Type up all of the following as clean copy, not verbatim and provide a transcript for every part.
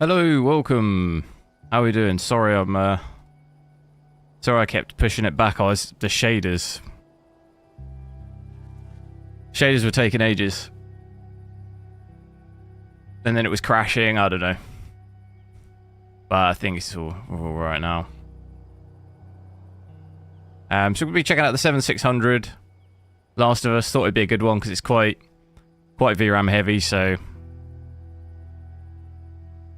Hello, welcome. How are we doing? Sorry, sorry I kept pushing it back. The shaders were taking ages. And then it was crashing, I don't know. But I think it's all right now. So we'll be checking out the 7600. Last of Us, thought it'd be a good one because it's quite VRAM heavy, so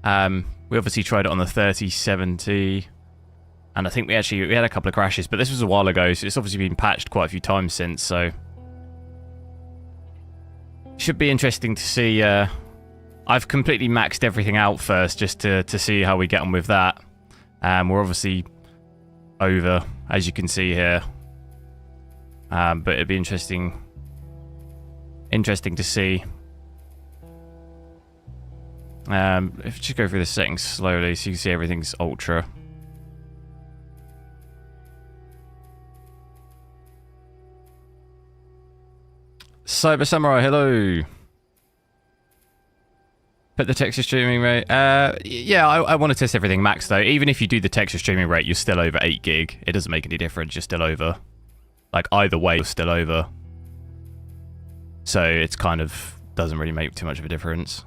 we obviously tried it on the 3070, and I think we had a couple of crashes, but this was a while ago, so it's obviously been patched quite a few times since, so should be interesting to see. I've completely maxed everything out first just to see how we get on with that. We're obviously over, as you can see here, but it'd be interesting to see. If you just go through the settings slowly so you can see everything's ultra. Cyber Samurai, hello. Put the texture streaming rate. Yeah, I want to test everything max though. Even if you do the texture streaming rate, you're still over 8 gig. It doesn't make any difference. You're still over. Like either way, you're still over. So it's kind of doesn't really make too much of a difference.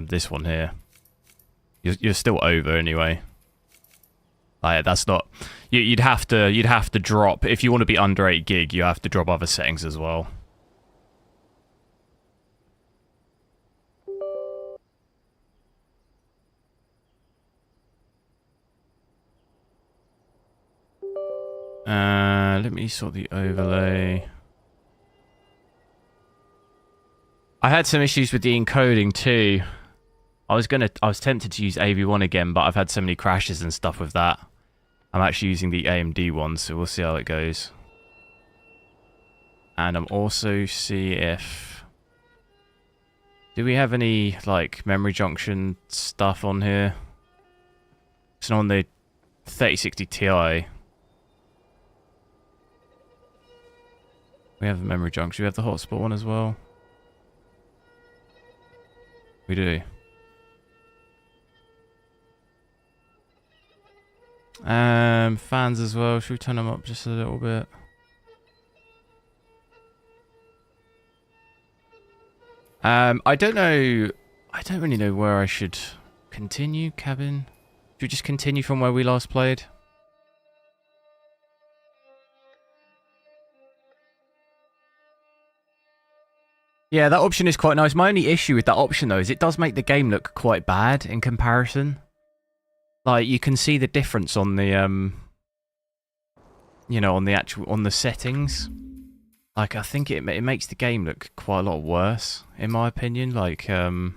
This one here, you're still over anyway. Like that's not. You'd have to drop if you want to be under 8 gig. You have to drop other settings as well. Let me sort the overlay. I had some issues with the encoding too. I was tempted to use AV1 again, but I've had so many crashes and stuff with that. I'm actually using the AMD one, so we'll see how it goes. And I'm also see if do we have any like memory junction stuff on here? It's on the 3060 Ti. We have the memory junction. We have the hotspot one as well. We do. Fans as well. Should we turn them up just a little bit? I don't know. I don't really know where I should continue. Cabin. Should we just continue from where we last played? Yeah, that option is quite nice. My only issue with that option, though, is it does make the game look quite bad in comparison. Like, you can see the difference on the, you know, on the settings. Like, I think it makes the game look quite a lot worse, in my opinion. Like, where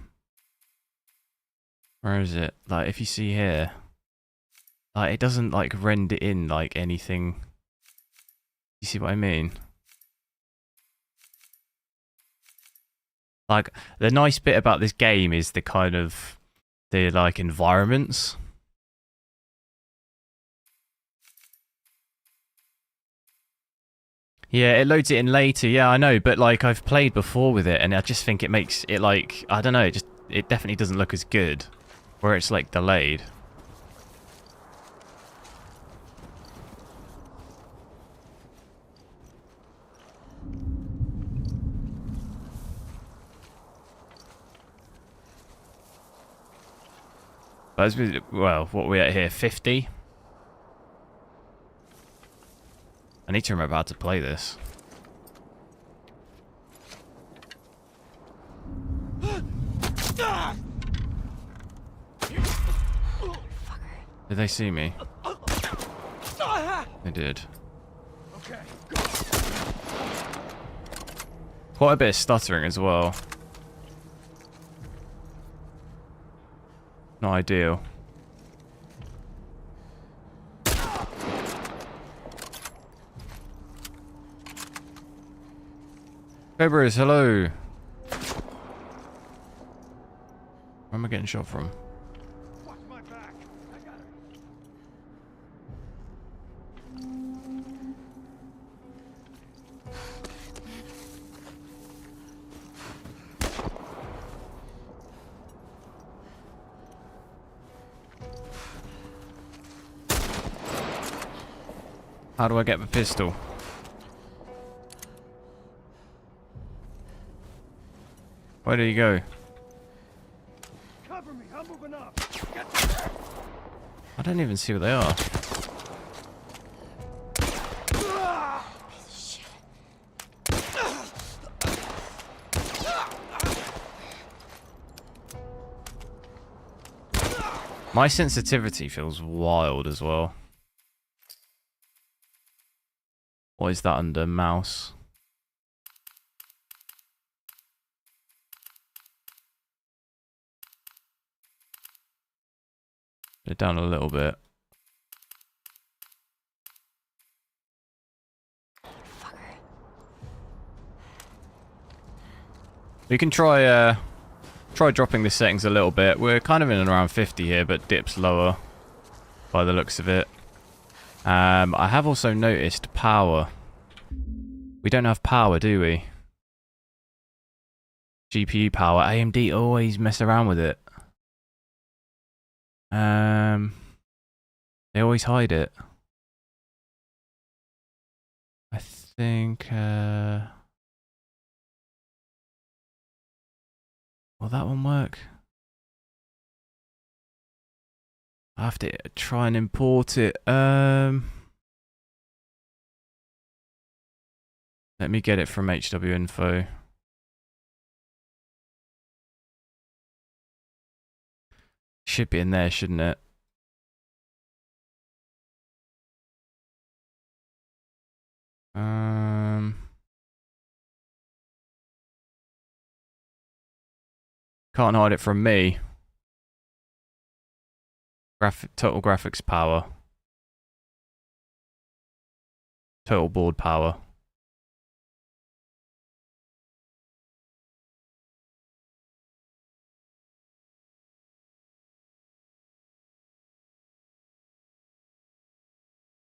is it? Like, if you see here, like, it doesn't, like, render in, like, anything. You see what I mean? Like, the nice bit about this game is the kind of, like, environments. Yeah, it loads it in later, yeah, I know, but, like, I've played before with it, and I just think it makes it, like, I don't know, it definitely doesn't look as good, where it's, like, delayed. Well, what are we at here? 50? I need to remember how to play this. Did they see me? They did. Quite a bit of stuttering as well. Not ideal. February, hello. Where am I getting shot from? Watch my back. I got it. How do I get the pistol? Where did he go? Cover me. I'm moving up. I don't even see what they are. My sensitivity feels wild as well. What is that under mouse? Put it down a little bit. We can try dropping the settings a little bit. We're kind of in and around 50 here, but dips lower by the looks of it. I have also noticed power. We don't have power, do we? GPU power. AMD always mess around with it. They always hide it. I think... Will that one work? I have to try and import it. Let me get it from HWiNFO. Should be in there, shouldn't it? Can't hide it from me. Total graphics power. Total board power.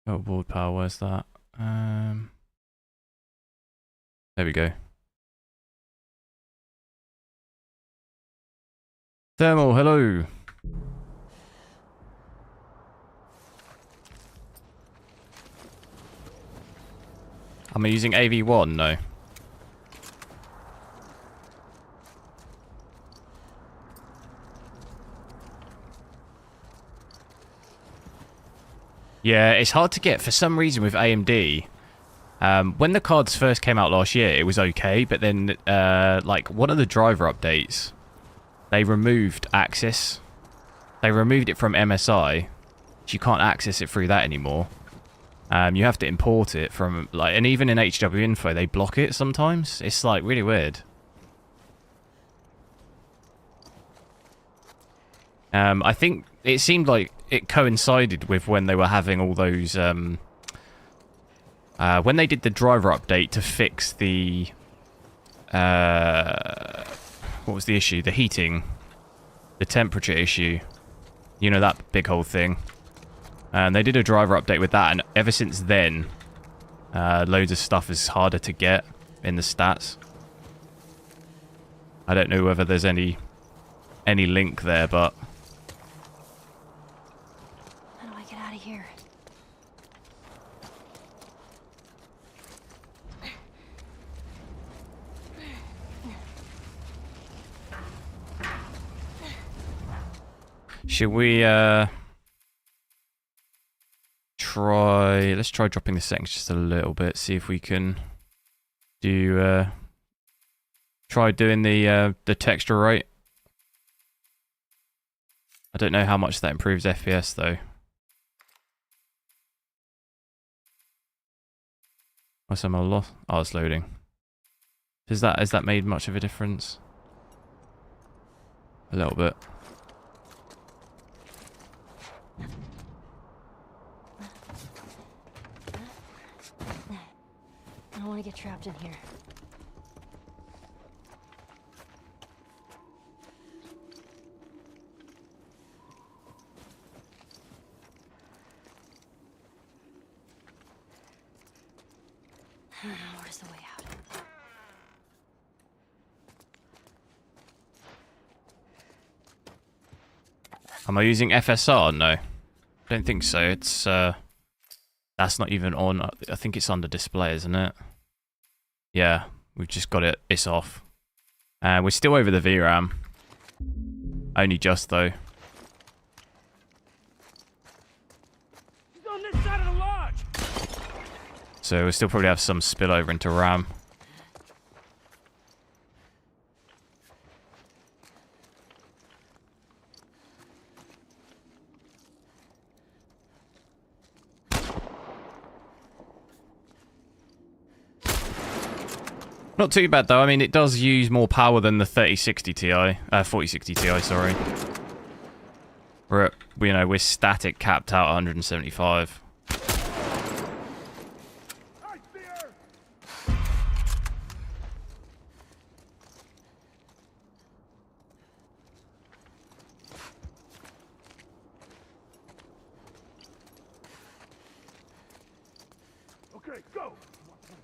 Total board power, where's that? There we go. Thermal, hello. Am I using AV1? No. Yeah, it's hard to get for some reason with AMD. When the cards first came out last year, it was okay, but then like one of the driver updates, they removed access. They removed it from MSI, so you can't access it through that anymore. You have to import it from, like, and even in HWiNFO, they block it sometimes. It's, like, really weird. I think it seemed like it coincided with when they were having all those, when they did the driver update to fix the, what was the issue? The heating, the temperature issue. You know, that big whole thing. And they did a driver update with that, and ever since then, loads of stuff is harder to get in the stats. I don't know whether there's any link there, but... How do I get out of here? Should we, let's try dropping the settings just a little bit, see if we can do try doing the texture rate. I don't know how much that improves FPS though. What's am I lost? Oh, it's loading. Has that made much of a difference? A little bit. I don't want to get trapped in here. Where's the way out? Am I using FSR? No. I don't think so. It's that That's not even on. I think it's under display, isn't it? Yeah, we've just got it. It's off. We're still over the VRAM. Only just, though. He's on this side of the lodge. So we'll still probably have some spillover into RAM. Not too bad though. I mean, it does use more power than the 3060 Ti, 4060 Ti. Sorry. We're static capped out 175. Okay, go.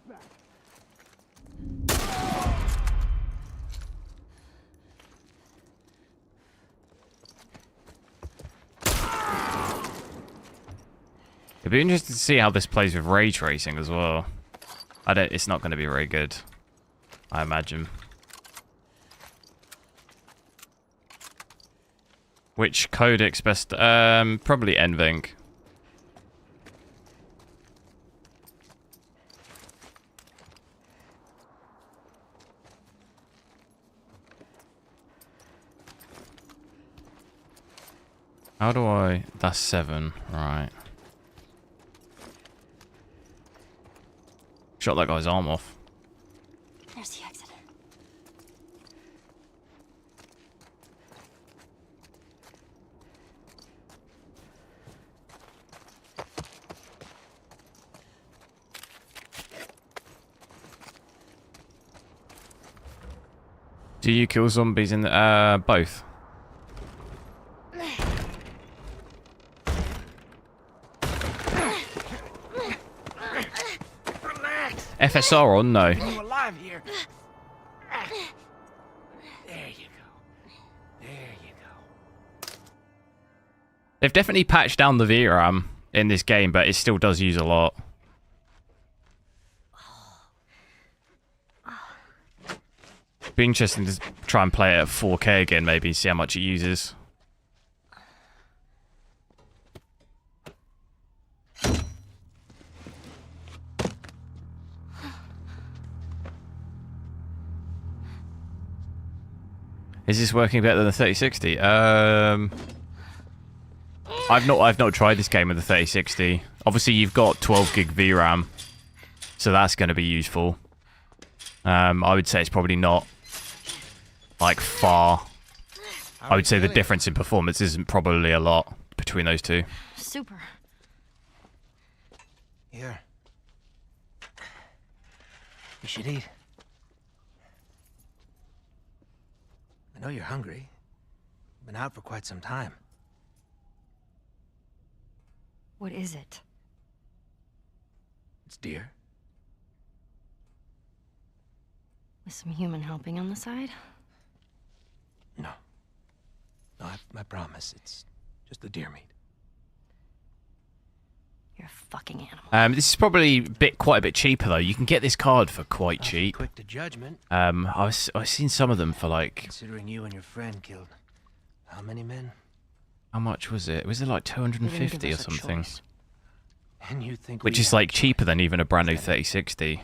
Back. It'd be interesting to see how this plays with ray tracing as well. It's not going to be very good, I imagine. Which codecs best? Probably NVENC. How do I? That's 7, right? Shot that guy's arm off. There's the exit. Do you kill zombies in the, both? FSR on? No. You alive here? There you go. There you go. They've definitely patched down the VRAM in this game, but it still does use a lot. Be interesting to try and play it at 4K again, maybe see how much it uses. Is this working better than the 3060? I've not tried this game with the 3060. Obviously, you've got 12 gig VRAM, so that's going to be useful. I would say it's probably not like far. I would say the difference in performance isn't probably a lot between those two. Super. Here. You should eat. I know you're hungry. You've been out for quite some time. What is it? It's deer. With some human helping on the side? No. No, I promise. It's just the deer meat. You're a fucking animal. This is probably quite a bit cheaper though. You can get this card for quite cheap. Quick to judgment. I've seen some of them for like. Considering you and your friend killed how many men? How much was it? Was it like 250 or something? And you think Which is like cheaper than even a brand new 3060.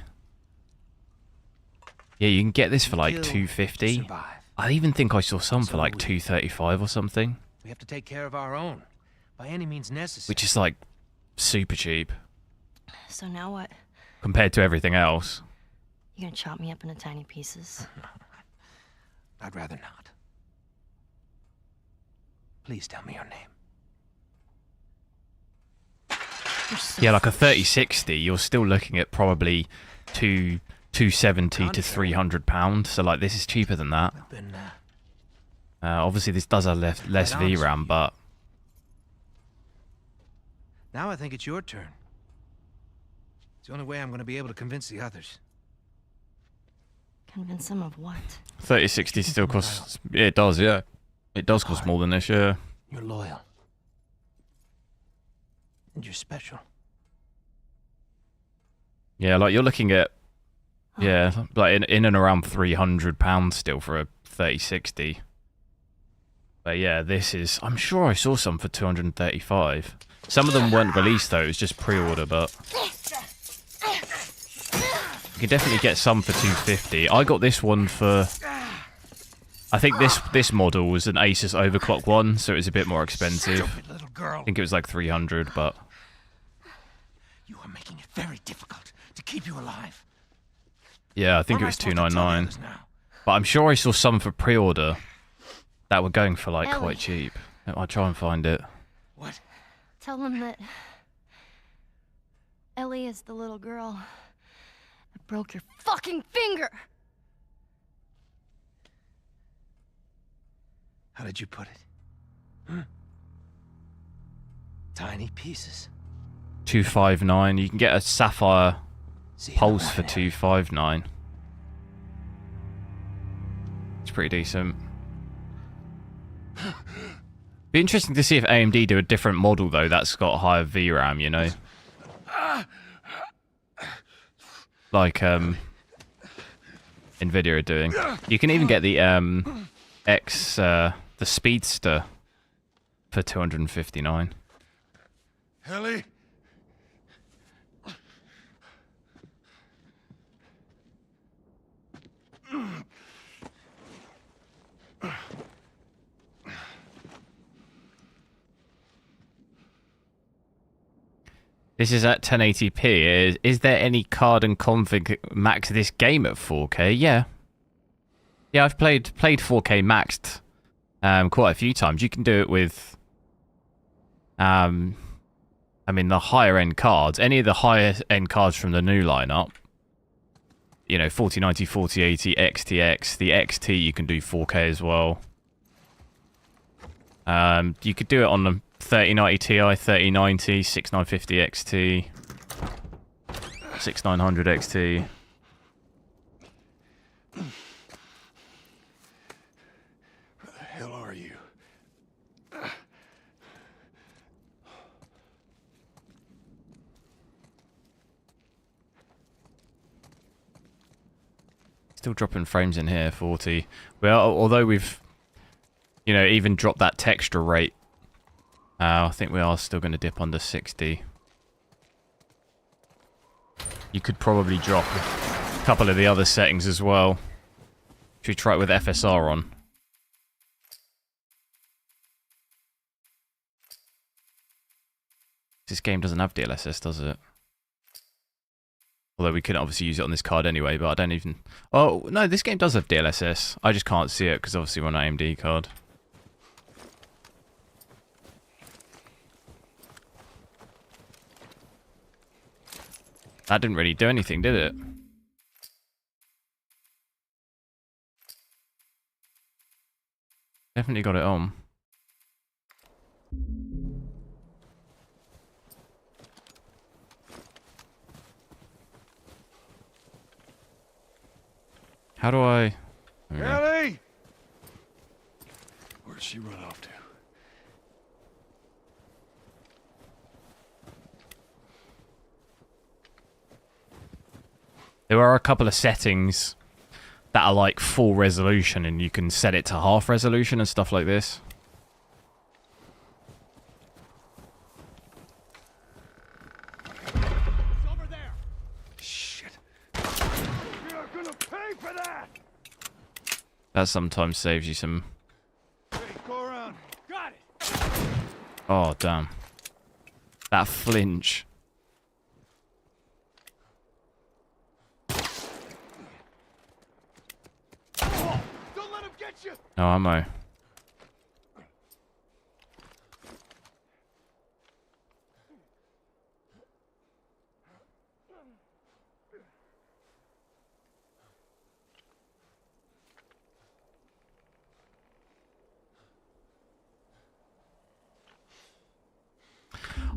Yeah, you can get this for like 250. I even think I saw some for like 235 or something. We have to take care of our own, by any means necessary. Which is like super cheap So now what? compared to everything else. You gonna chop me up into tiny pieces? I'd rather not. Please tell me your name. You're so Yeah, like a 3060, you're still looking at probably 270 to 300 pounds. So like this is cheaper than that. I've been, Obviously this does have less honest with VRAM, you. but Now I think it's your turn. It's the only way I'm going to be able to convince the others. Convince them of what? 3060 still costs. It does, yeah. It does cost more than this, yeah. You're loyal. And you're special. Yeah, like you're looking at, yeah, like in and around £300 still for a 3060. But yeah, this is, I'm sure I saw some for 235. Some of them weren't released though, it was just pre-order, but you can definitely get some for 250. I got this one for, I think this model was an Asus overclock one, so it was a bit more expensive. Stupid little girl. I think it was like 300, but You are making it very difficult to keep you alive. yeah, I think it Where am was supposed to tell the 299. others now? But I'm sure I saw some for pre-order that were going for like Ellie. quite cheap. I'll try and find it. What? Tell them that Ellie is the little girl that broke your fucking finger. How did you put it? Tiny pieces. 259. You can get a Sapphire See you in the Pulse for morning, 259. It's pretty decent. Be interesting to see if AMD do a different model though that's got higher VRAM, you know? Like nvidia are doing. You can even get the the Speedster for 259. Ellie? This is at 1080p. Is there any card and config max this game at 4K? Yeah. Yeah, I've played 4K maxed quite a few times. You can do it with I mean the higher end cards. Any of the higher end cards from the new lineup. You know, 4090, 4080, XTX. The XT you can do 4K as well. You could do it on the 3090 Ti, 3090, 6950 XT, 6900 XT. Where the hell are you? Still dropping frames in here, 40. Well, although we've, you know, even dropped that texture rate, I think we are still going to dip under 60. You could probably drop a couple of the other settings as well. Should we try it with FSR on? This game doesn't have DLSS, does it? Although we couldn't obviously use it on this card anyway, but I don't even... Oh, no, this game does have DLSS. I just can't see it because obviously we're on an AMD card. That didn't really do anything, did it? Definitely got it on. How do I... There we go. Ellie! Where'd she run off to? There are a couple of settings that are like full resolution and you can set it to half resolution and stuff like this. It's over there! Shit. You're gonna pay for that! That sometimes saves you some... Hey, go around. Got it! Oh, damn. That flinch. Don't let him get you! No ammo.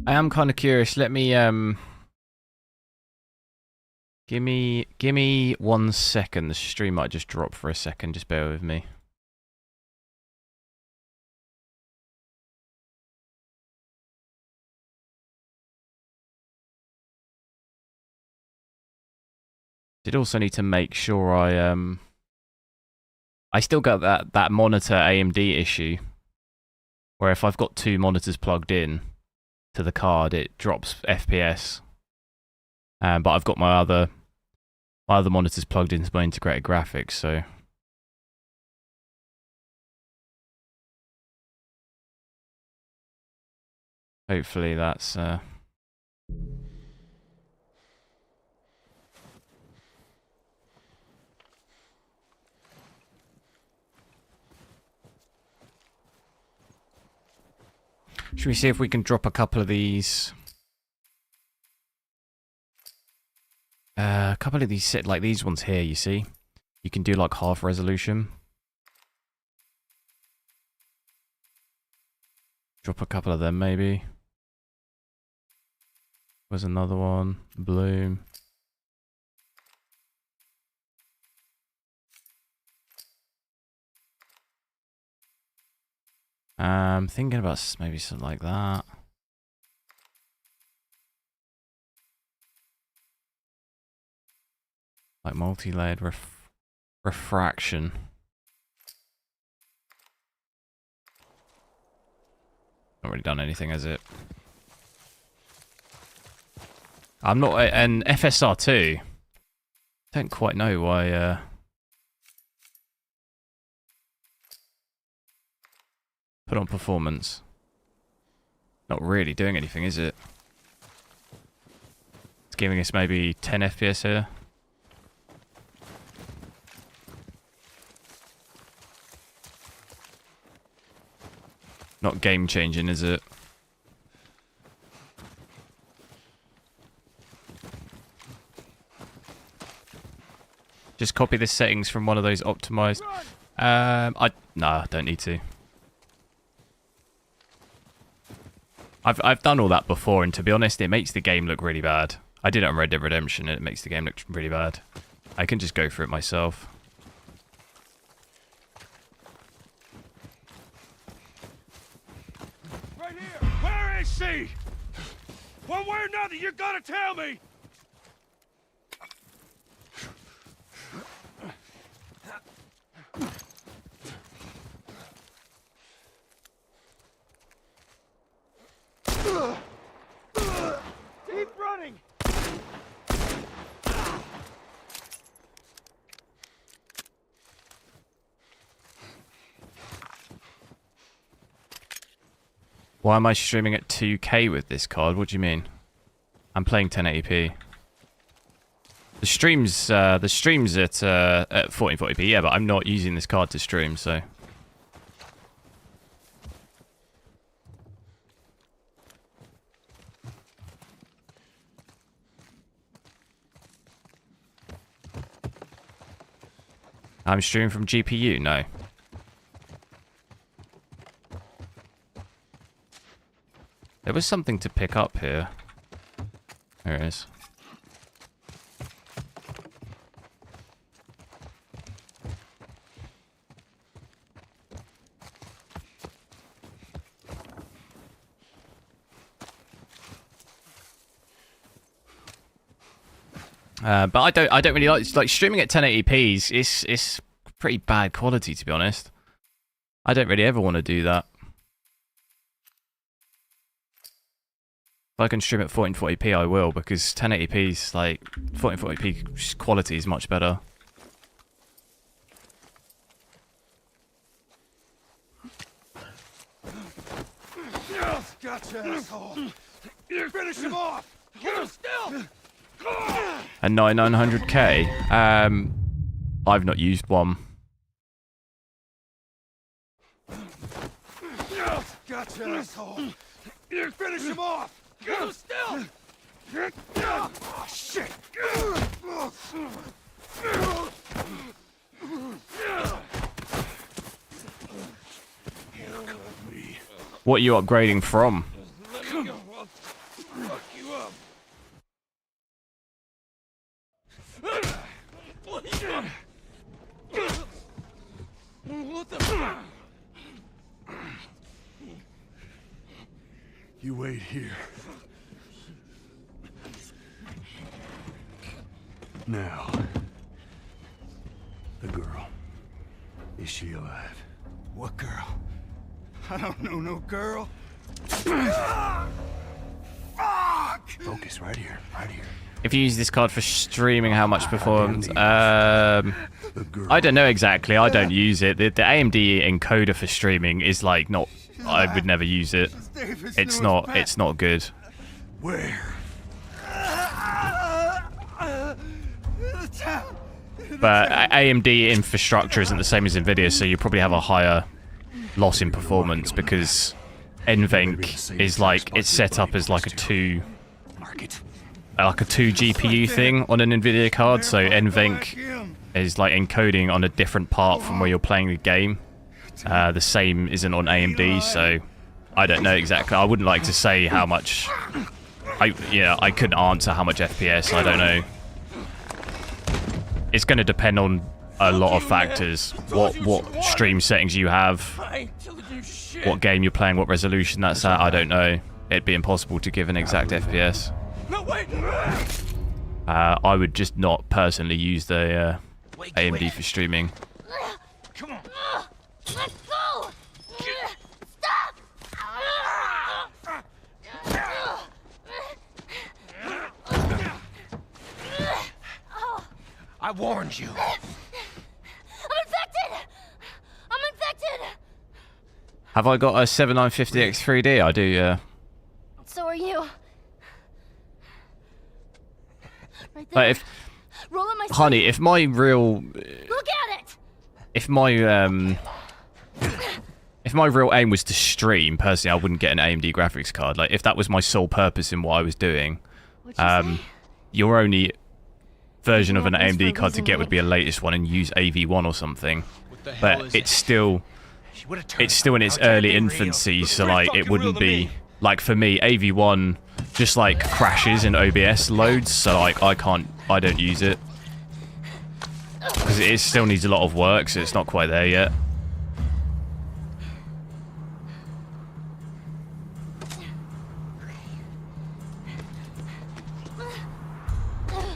I am kind of curious. Let me give me 1 second. The stream might just drop for a second. Just bear with me. Did also need to make sure I still got that monitor AMD issue, where if I've got 2 monitors plugged in to the card, it drops FPS. But I've got my other monitors plugged into my integrated graphics, so hopefully that's Should we see if we can drop a couple of these? A couple of these, like these ones here, you see? You can do like half resolution. Drop a couple of them maybe. Where's another one? Bloom. Thinking about maybe something like that. Like multi-layered refraction. Not really done anything, has it? I'm not an FSR2. Don't quite know why. Put on performance. Not really doing anything, is it? It's giving us maybe 10 FPS here. Not game changing, is it? Just copy the settings from one of those optimized. No, I don't need to. I've done all that before, and to be honest, it makes the game look really bad. I did it on Red Dead Redemption, and it makes the game look really bad. I can just go for it myself. Right here! Where is she? One way or another, you gotta tell me! Keep running! Why am I streaming at 2K with this card? What do you mean? I'm playing 1080p. The stream's at 1440p, yeah, but I'm not using this card to stream, so. I'm streaming from GPU? No. There was something to pick up here. There it is. But I don't really like streaming at 1080p. It's pretty bad quality, to be honest. I don't really ever want to do that. If I can stream at 1440p, I will, because 1080p is like 1440p quality is much better. Gotcha, asshole! Finish him off! Hold him still! A 9900K. I've not used one. Gotcha, asshole! Finish him off! Hold him still! Oh, shit! What are you upgrading from? Let me go. I'll fuck you up. What the? You wait here. Now. Is she alive? What girl? I don't know no girl. Fuck! Focus right here, right here. If you use this card for streaming, how much performance? The girl. I don't know exactly. I don't use it. The AMD encoder for streaming is like not. I would never use it. It's not. It's not good. Where? The town. But AMD infrastructure isn't the same as Nvidia, so you probably have a higher loss in performance because NVENC is like it's set up as like a two GPU thing on an Nvidia card. So NVENC is like encoding on a different part from where you're playing the game. The same isn't on AMD, so I don't know exactly. I wouldn't like to say how much. I couldn't answer how much FPS. I don't know. It's going to depend on a lot of factors. What stream settings you have, what game you're playing, what resolution that's at. I don't know. It'd be impossible to give an exact FPS. I would just not personally use the AMD for streaming. Come on. Let's go! Stop! I warned you. I'm infected! I'm infected! Have I got a 7950X3D? I do, yeah. So are you. Right there. But if, Roll up my honey, if my real, Look at it! if my real aim was to stream, personally, I wouldn't get an AMD graphics card. Like, if that was my sole purpose in what I was doing, What'd you say? your only version of an AMD card to get would be a latest one and use AV1 or something. But it's still in its early infancy, so like it wouldn't be like for me AV1 just like crashes in OBS loads, so like I don't use it because it still needs a lot of work, so it's not quite there yet.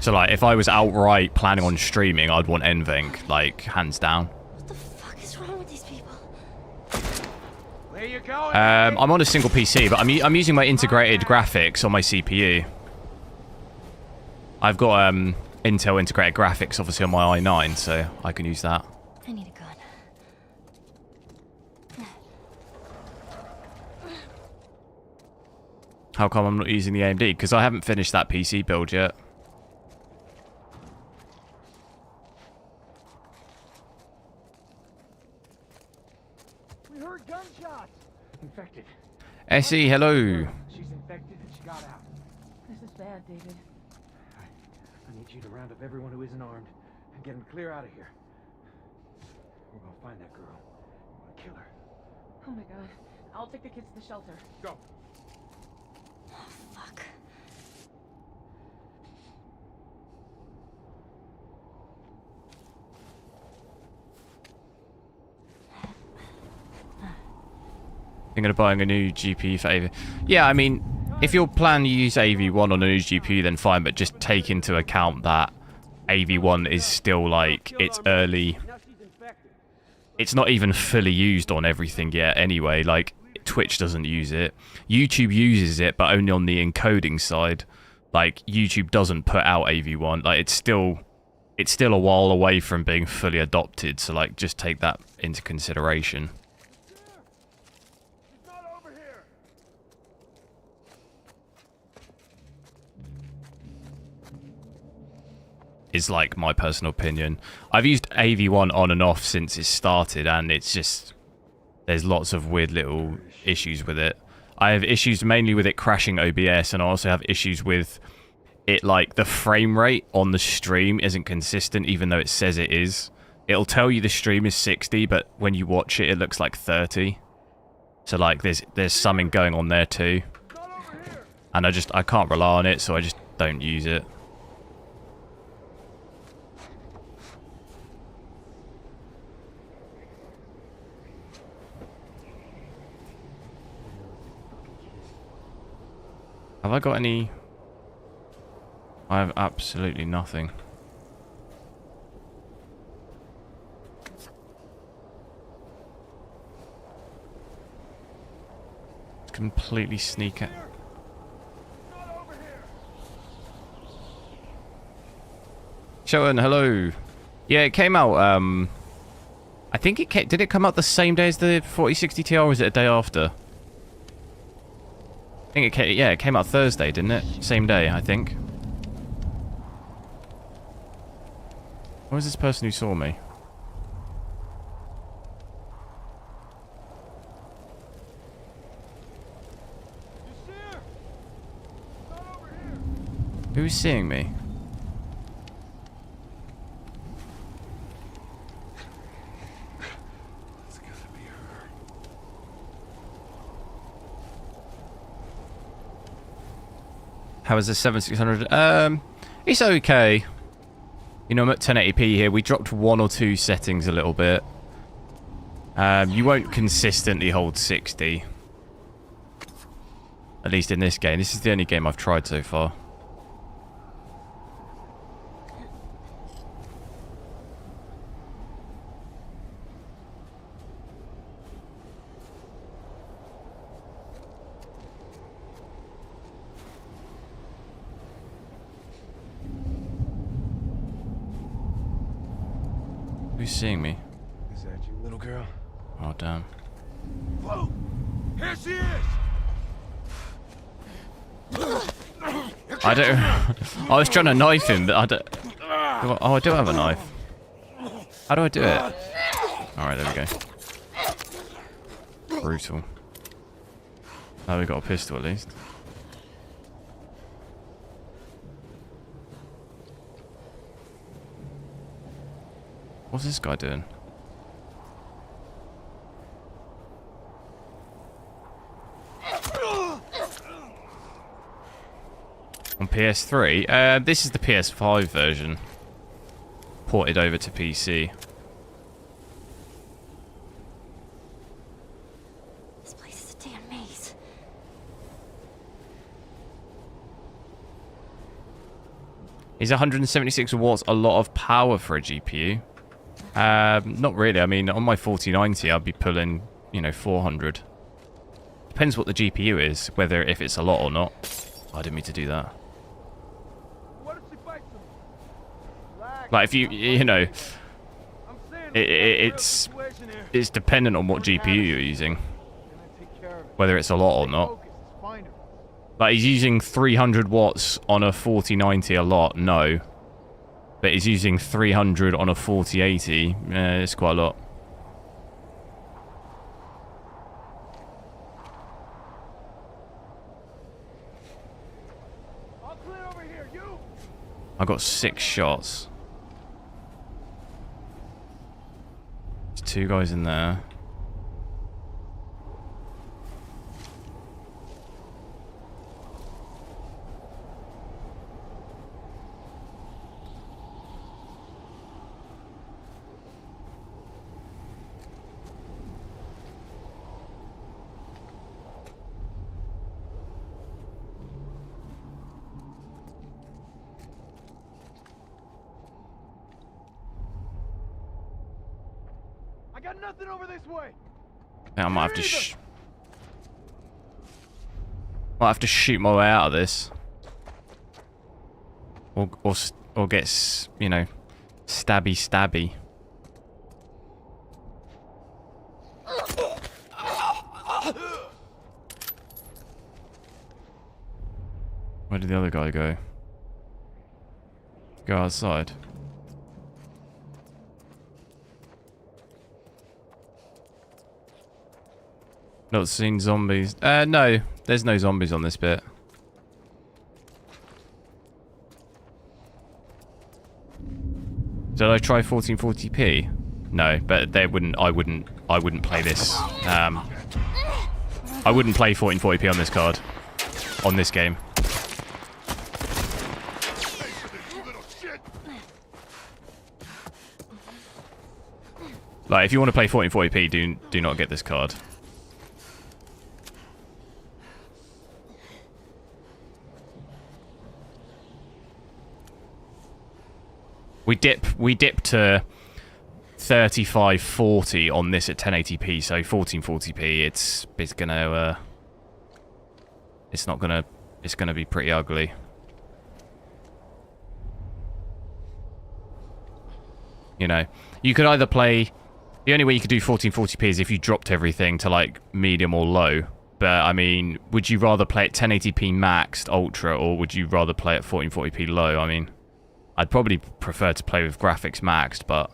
So like if I was outright planning on streaming, I'd want NVENC, like hands down. What the fuck is wrong with these people? Where you going? I'm on a single PC, but I'm using my integrated graphics on my CPU. I've got Intel integrated graphics, obviously on my i9, so I can use that. I need a gun. How come I'm not using the AMD? Because I haven't finished that PC build yet. We heard gunshots. Infected. SE, hello. She's infected and she got out. This is bad, David. I need you to round up everyone who isn't armed and get them clear out of here. We're gonna find that girl. We're gonna kill her. Oh my god. I'll take the kids to the shelter. Go. Oh, fuck. Thinking of buying a new GPU for AV. Yeah, I mean, if your plan you use AV1 on a new GPU, then fine, but just take into account that AV1 is still like it's early. It's not even fully used on everything yet anyway. Like Twitch doesn't use it. YouTube uses it, but only on the encoding side. Like YouTube doesn't put out AV1. Like it's still a while away from being fully adopted. So like just take that into consideration. Is like my personal opinion. I've used AV1 on and off since it started, and it's just there's lots of weird little issues with it. I have issues mainly with it crashing OBS, and I also have issues with it, like the frame rate on the stream isn't consistent even though it says it is. It'll tell you the stream is 60, but when you watch it, it looks like 30. So like there's something going on there too. And I can't rely on it, so I just don't use it. Have I got any? I have absolutely nothing. completely sneak it. Showdown, hello. Yeah, it came out, I think it came, did it come out the same day as the 4060 Ti, or was it a day after? I think it came, yeah, it came out Thursday, didn't it? Same day, I think. Where was this person who saw me? Who's seeing me? It's gotta be her. How is the 7600? It's okay. You know, I'm at 1080p here. We dropped one or two settings a little bit. You won't consistently hold 60. At least in this game. This is the only game I've tried so far. Who's seeing me? Is that you, little girl? Oh, damn. Whoa! Here she is! I don't... I was trying to knife him, but I don't... Oh, I do have a knife. How do I do it? Alright, there we go. Brutal. Now we got a pistol at least. What's this guy doing? On PS3? This is the PS5 version. Ported over to PC. This place is a damn maze. Is 176 watts a lot of power for a GPU? Not really. I mean, on my 4090, I'd be pulling, you know, 400. Depends what the GPU is, whether if it's a lot or not. Oh, I didn't mean to do that. Like, if you know, it's dependent on what GPU you're using, whether it's a lot or not. Like, he's using 300 watts on a 4090 a lot, no. But he's using 300 on a 4080, it's quite a lot. I got 6 shots. There's 2 guys in there. I got nothing over this way. Yeah, I might have to might have to shoot my way out of this, or get you know, stabby. Where did the other guy go? Go outside. Not seen zombies. No, there's no zombies on this bit. Did I try 1440p? No, but they wouldn't. I wouldn't play this. I wouldn't play 1440p on this card, on this game. Like, if you want to play 1440p, do not get this card. We dip to 3540 on this at 1080p, so 1440p it's gonna it's not gonna, it's gonna be pretty ugly. You know, you could either play, the only way you could do 1440p is if you dropped everything to like medium or low. But I mean, would you rather play at 1080p maxed ultra, or would you rather play at 1440p low? I mean, I'd probably prefer to play with graphics maxed, but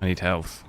I need health.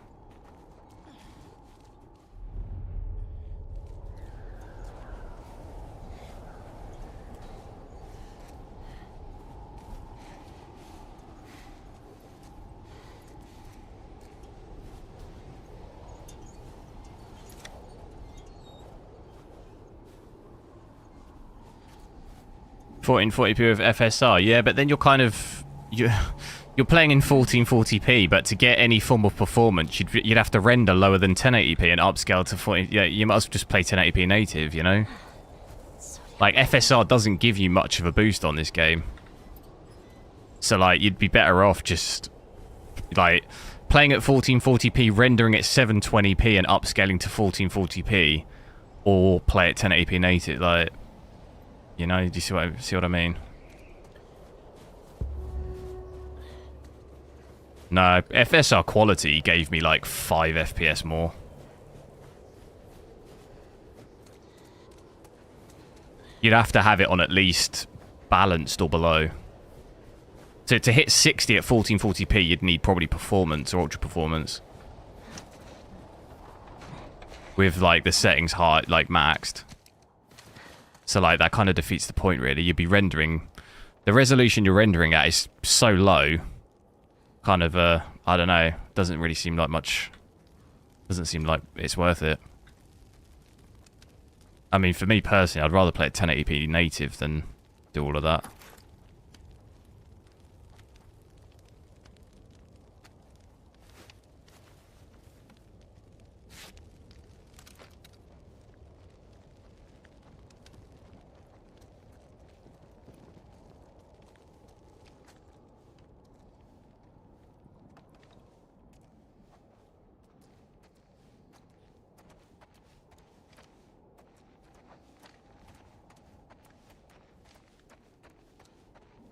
Fourteen 40p with FSR, yeah, but then you're kind of you're playing in 1440p, but to get any form of performance, you'd have to render lower than 1080p and upscale to 40. Yeah, you might as well just play 1080p native, you know. Like FSR doesn't give you much of a boost on this game, so like you'd be better off just like playing at 1440p, rendering at 720p, and upscaling to 1440p, or play at 1080p native, like. You know, do you see what I mean? No, FSR quality gave me like 5 FPS more. You'd have to have it on at least balanced or below. So to hit 60 at 1440p, you'd need probably performance or ultra performance. With like the settings high, like maxed. So like that kind of defeats the point really. You'd be rendering, the resolution you're rendering at is so low, kind of I don't know, doesn't really seem like much, doesn't seem like it's worth it. I mean, for me personally, I'd rather play at 1080p native than do all of that.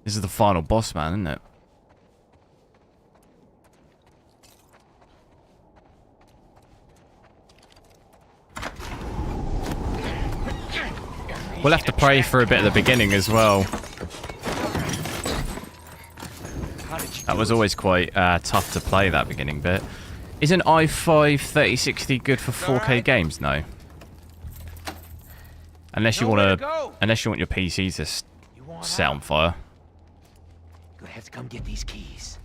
This is the final boss man, isn't it? We'll have to pray for a bit at the beginning as well. That was always quite tough to play, that beginning bit. Isn't i5 3060 good for 4K games? No. Unless you want to, unless you want your PC to set on fire. Gonna have to come get these keys.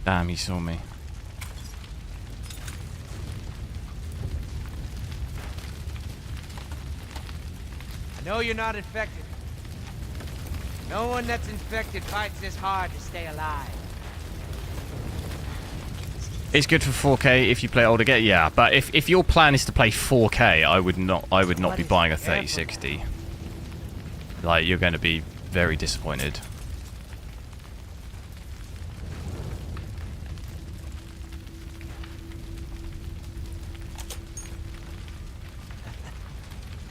Damn, he saw me. I know you're not infected. No one that's infected fights this hard to stay alive. It's good for 4K if you play older game, yeah. But if your plan is to play 4K, I would not be buying a 3060. Like, you're going to be very disappointed.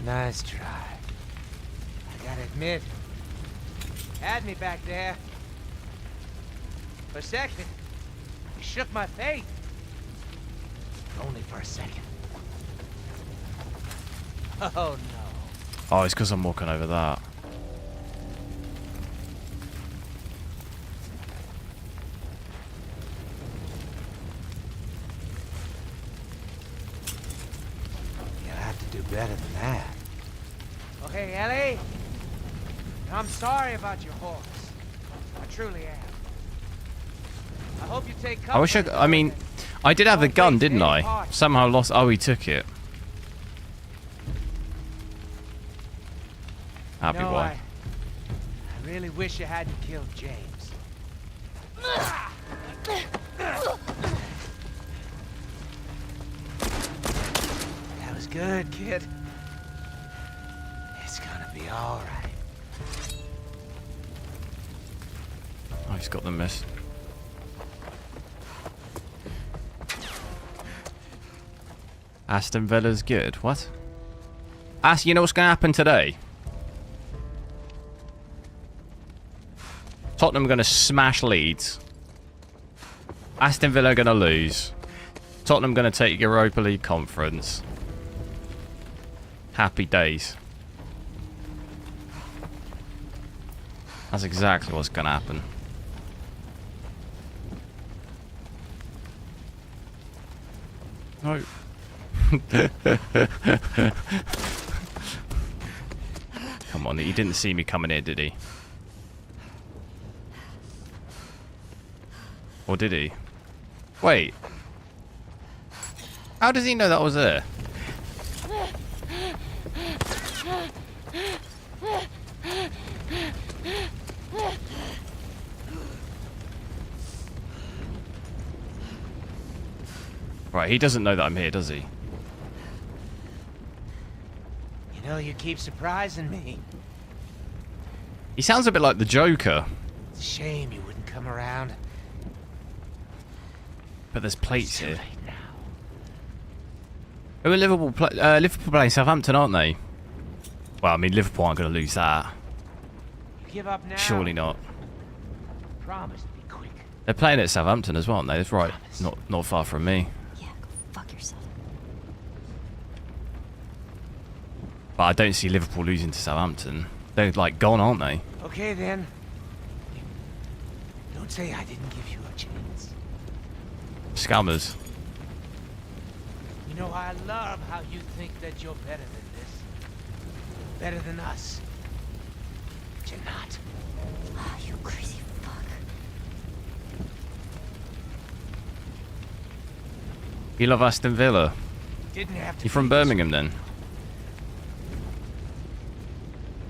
Nice try. I gotta admit, had me back there. For a second, you shook my faith. Only for a second. Oh no. Oh, it's because I'm walking over that. You'll have to do better than that. Okay, Ellie. I'm sorry about your horse. I truly am. I hope you take comfort. I mean, I did have the Don't gun, waste didn't any I? parts. Somehow lost... Oh, he took it. Happy No, boy. I really wish you hadn't killed James. That was good, kid. It's gonna be all right. Oh, he's got the miss. Aston Villa's good. What? You know what's going to happen today? Tottenham going to smash Leeds. Aston Villa going to lose. Tottenham going to take Europa League conference. Happy days. That's exactly what's going to happen. No. Come on, he didn't see me coming here, did he? Or did he? Wait. How does he know that was there? Right, he doesn't know that I'm here, does he? You know, you keep surprising me. He sounds a bit like the Joker. It's a shame you wouldn't come around. But there's plates Too here. late now. Oh, Liverpool playing Southampton, aren't they? Well, I mean, Liverpool aren't going to lose that. You give up now? Surely not. Promise to be quick. They're playing at Southampton as well, aren't they? That's right. Not far from me. Yeah, go fuck yourself. But I don't see Liverpool losing to Southampton. They're like gone, aren't they? Okay then. Don't say I didn't give you a chance. Scammers. You know, I love how you think that you're better than this. Better than us. But you're not. Ah, you crazy fuck. You love Aston Villa. Didn't have to. You're from be this Birmingham then?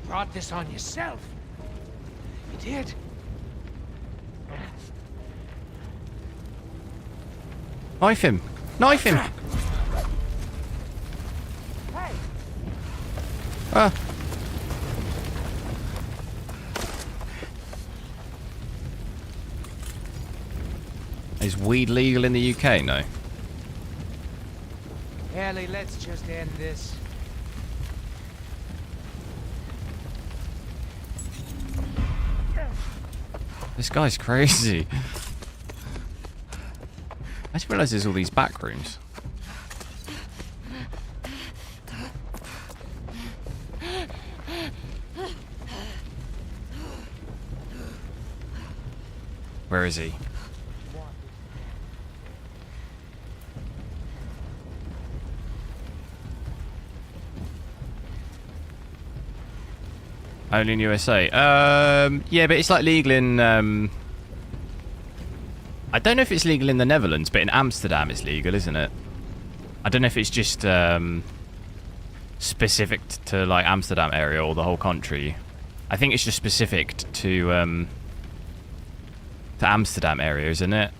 Brought this on yourself. You did. Knife him! Knife him! Hey, Ah. Is weed legal in the UK? No. Ellie, let's just end this. This guy's crazy. I just realised there's all these back rooms. Where is he? Only in USA. Yeah, but it's like legal in. I don't know if it's legal in the Netherlands, but in Amsterdam it's legal, isn't it? I don't know if it's just specific to like Amsterdam area or the whole country. I think it's just specific to Amsterdam area, isn't it?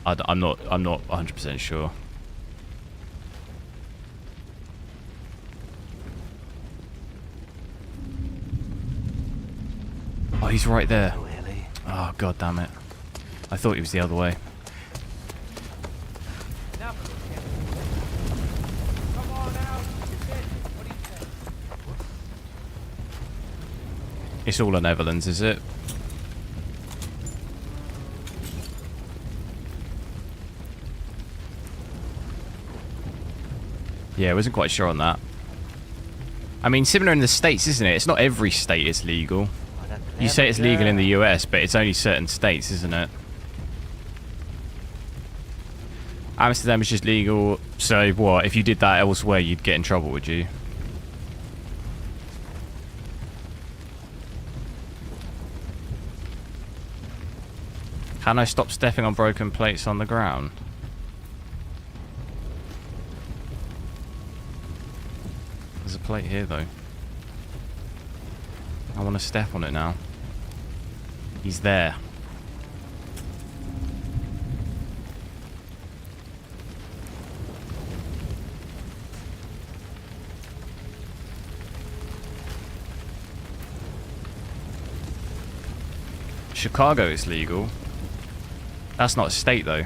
I'm not 100% sure. Oh, he's right there. Oh, Ellie. Oh, god damn it. I thought he was the other way. Enough of this, Ellie. Come on out. What do you say? It's all the Netherlands, is it? Yeah, I wasn't quite sure on that. I mean, similar in the States, isn't it? It's not every state is legal. You say it's legal in the US, but it's only certain states, isn't it? Amsterdam is just legal, so what? If you did that elsewhere, you'd get in trouble, would you? Can I stop stepping on broken plates on the ground? There's a plate here, though. I want to step on it now. He's there. Chicago is legal. That's not a state, though.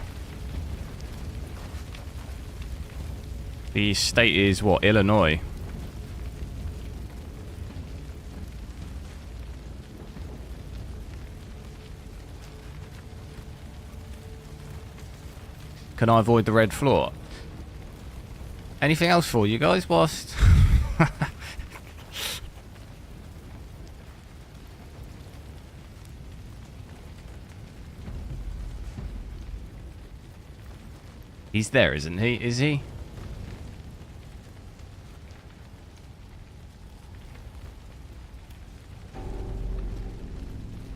The state is, what, Illinois? Can I avoid the red floor? Anything else for you guys, whilst... He's there, isn't he? Is he?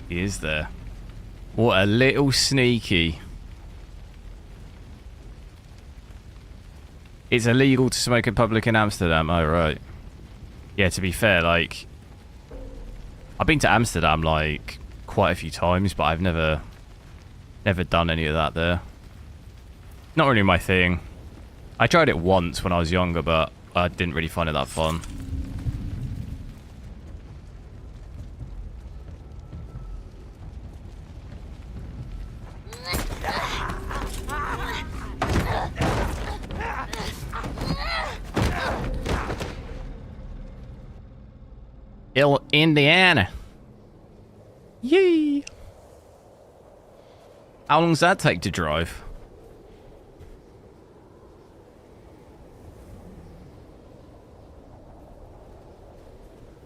He is there. What a little sneaky. It's illegal to smoke in public in Amsterdam. Oh, right. Yeah, to be fair, like... I've been to Amsterdam, like, quite a few times, but I've never done any of that there. Not really my thing. I tried it once when I was younger, but I didn't really find it that fun. Indiana. Yee. How long does that take to drive?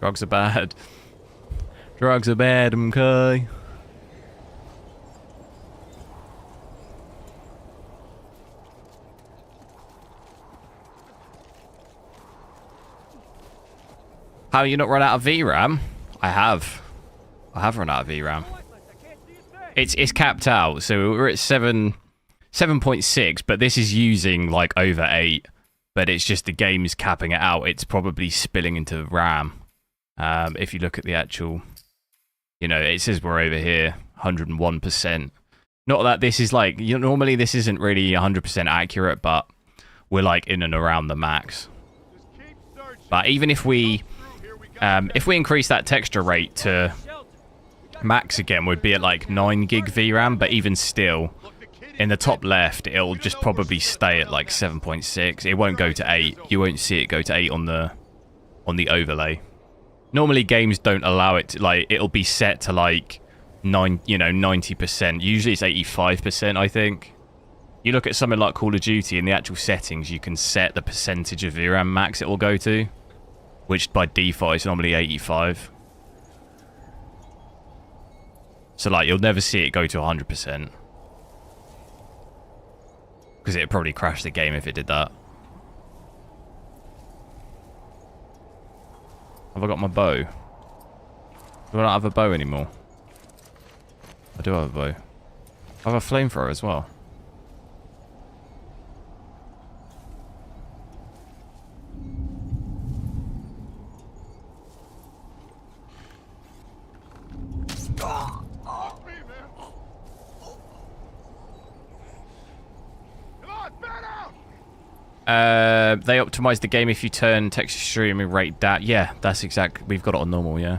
Drugs are bad. Drugs are bad, okay? How you not run out of VRAM? I have run out of VRAM. It's capped out, so we're at 7.6, but this is using like over 8. But it's just the game's capping it out. It's probably spilling into RAM. If you look at the actual, you know, it says we're over here, 101%. Not that this is like, you know, normally this isn't really 100% accurate, but we're like in and around the max. But even if we increase that texture rate to max again, we'd be at like 9 gig VRAM, but even still, in the top left, it'll just probably stay at like 7.6. It won't go to 8. You won't see it go to 8 on the overlay. Normally games don't allow it to, like, it'll be set to like 90%. Usually it's 85%, I think. You look at something like Call of Duty, in the actual settings, you can set the percentage of VRAM max it will go to, which by default is normally 85. So like, you'll never see it go to 100%. Because it'd probably crash the game if it did that. Have I got my bow? Do I not have a bow anymore? I do have a bow. I have a flamethrower as well. They optimize the game if you turn texture streaming rate down. Yeah, that's exactly. We've got it on normal, yeah.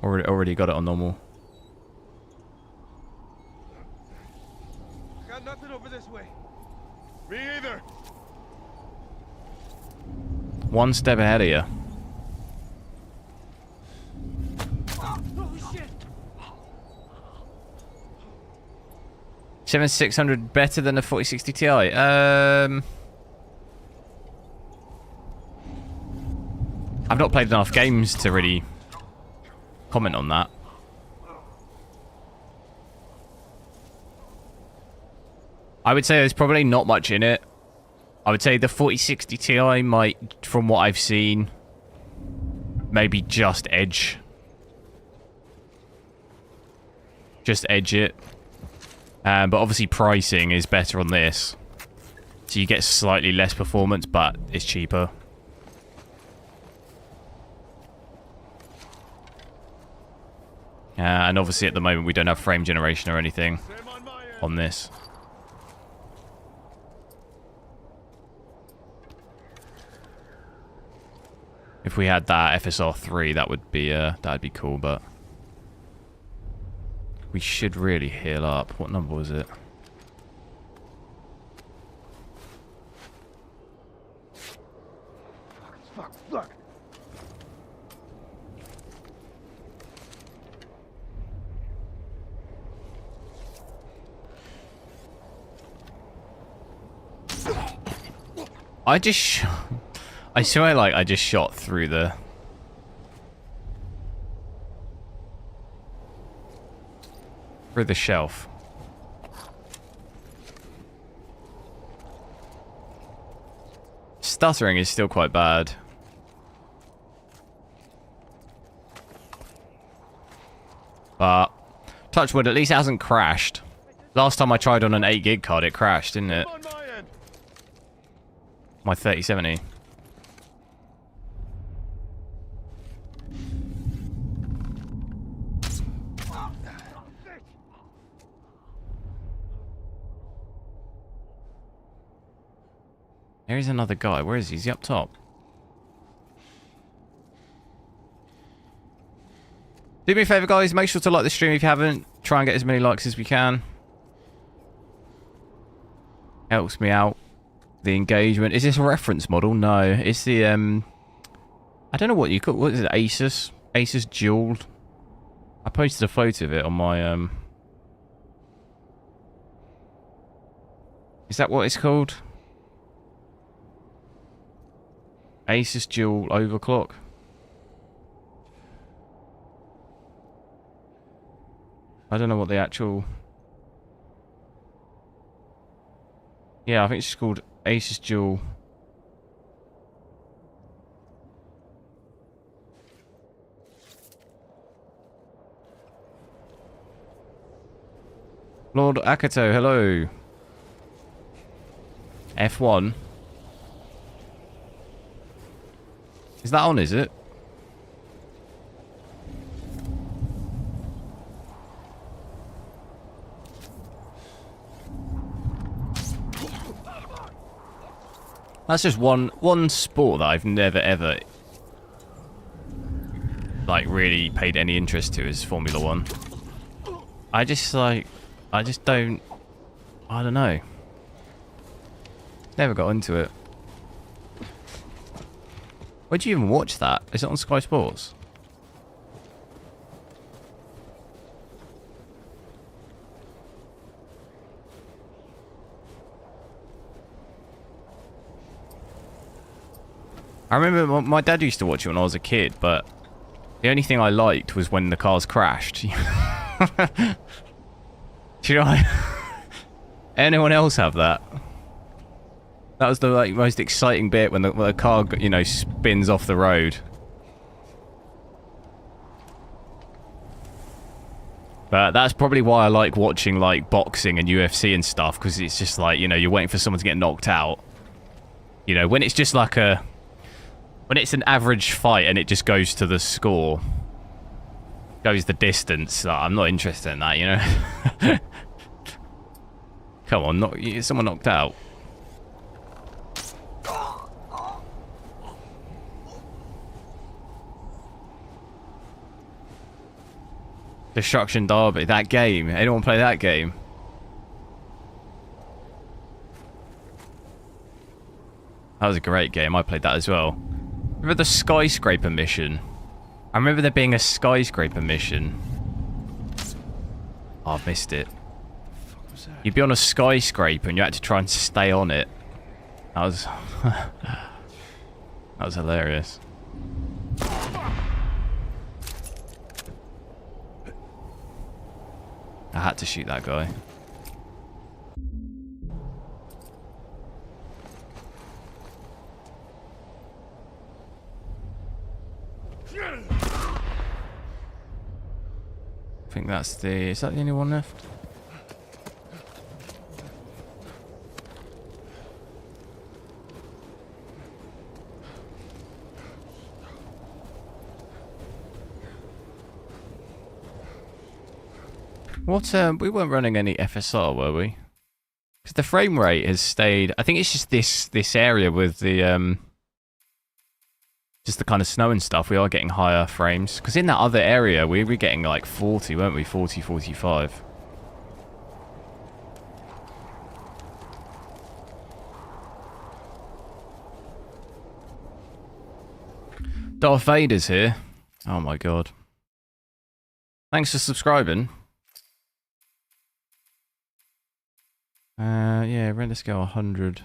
Already got it on normal. Got nothing over this way. Me either. One step ahead of you. Holy shit! 7600 better than the 4060 Ti. I've not played enough games to really comment on that. I would say there's probably not much in it. I would say the 4060 Ti might, from what I've seen, maybe just edge. Just edge it. But obviously pricing is better on this. So you get slightly less performance, but it's cheaper. And obviously at the moment we don't have frame generation or anything on this. If we had that FSR3, that'd be cool, but we should really heal up. What number was it? Fuck. I swear, like, I just shot through the... through the shelf. Stuttering is still quite bad. But, touch wood, at least it hasn't crashed. Last time I tried on an 8 gig card, it crashed, didn't it? My 3070. There is another guy. Where is he? Is he up top? Do me a favour, guys. Make sure to like the stream if you haven't. Try and get as many likes as we can. Helps me out. The engagement. Is this a reference model? No. It's the, I don't know what you call... What is it? Asus? Asus Dual. I posted a photo of it on my, Is that what it's called? Asus Dual Overclock. I don't know what the actual... Yeah, I think it's called Asus Dual. Lord Akato, hello. F1. Is that on, is it? That's just one sport that I've never ever like really paid any interest to is Formula 1. I just don't, I don't know. Never got into it. Where'd you even watch that? Is it on Sky Sports? I remember my dad used to watch it when I was a kid, but the only thing I liked was when the cars crashed. Do you know? Anyone else have that? That was the like most exciting bit when the car, you know, spins off the road. But that's probably why I like watching like boxing and UFC and stuff, because it's just like, you know, you're waiting for someone to get knocked out. You know, when it's just like when it's an average fight and it just goes to the score, goes the distance, like, I'm not interested in that, you know. Come on, someone knocked out. Destruction Derby, that game. Anyone play that game? That was a great game. I played that as well. Remember the skyscraper mission? I remember there being a skyscraper mission. Oh, I've missed it. You'd be on a skyscraper and you had to try and stay on it. That was... that was hilarious. I had to shoot that guy. I think that's the... Is that the only one left? What? We weren't running any FSR, were we? Because the frame rate has stayed. I think it's just this area with the just the kind of snow and stuff. We are getting higher frames. Because in that other area, we were getting like 40, weren't we? 40, 45. Darth Vader's here. Oh my god. Thanks for subscribing. Yeah, let's go 100.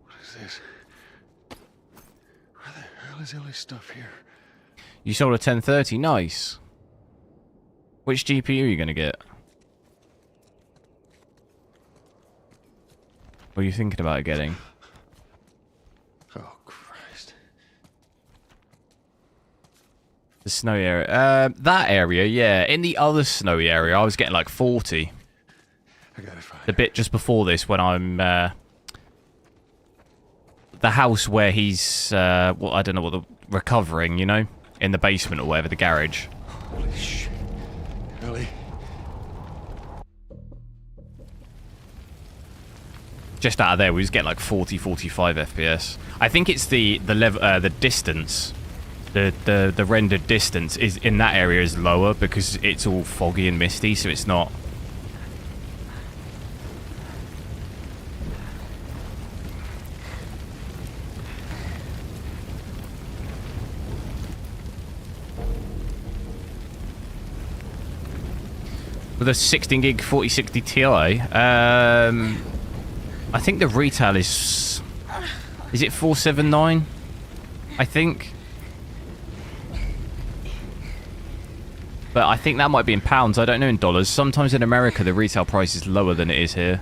What is this? Where the hell is all this stuff here? You sold a 1030, nice. Which GPU are you going to get? What are you thinking about getting? Oh, Christ. The snowy area. That area, yeah. In the other snowy area, I was getting like 40. I gotta find The bit just before this when I'm... the house where he's... well, I don't know what the... recovering, you know? In the basement or whatever, the garage. Holy shit. Really? Just out of there, we was getting like 40, 45 FPS. I think it's the level, the distance, the rendered distance is in that area is lower because it's all foggy and misty, so it's not. With a 16 gig 4060 Ti, I think the retail is it 479? I think. But I think that might be in pounds. I don't know in dollars. Sometimes in America the retail price is lower than it is here.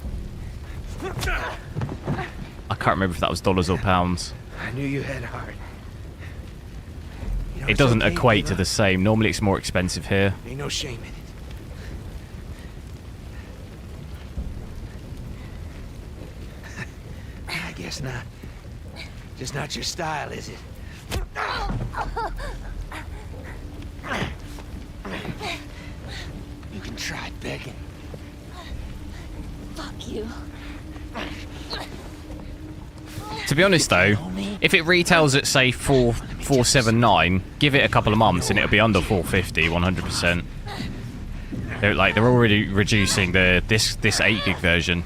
I can't remember if that was dollars or pounds. I knew you had heart. You know, It it's doesn't okay, equate to Eva. the same. Normally it's more expensive here. Ain't no shame in it. I guess not. Just not your style, is it? You can try begging. Fuck you. To be honest though, if it retails at say 479, give it a couple of months and it'll be under 450, 100%. They're already reducing this 8 gig version.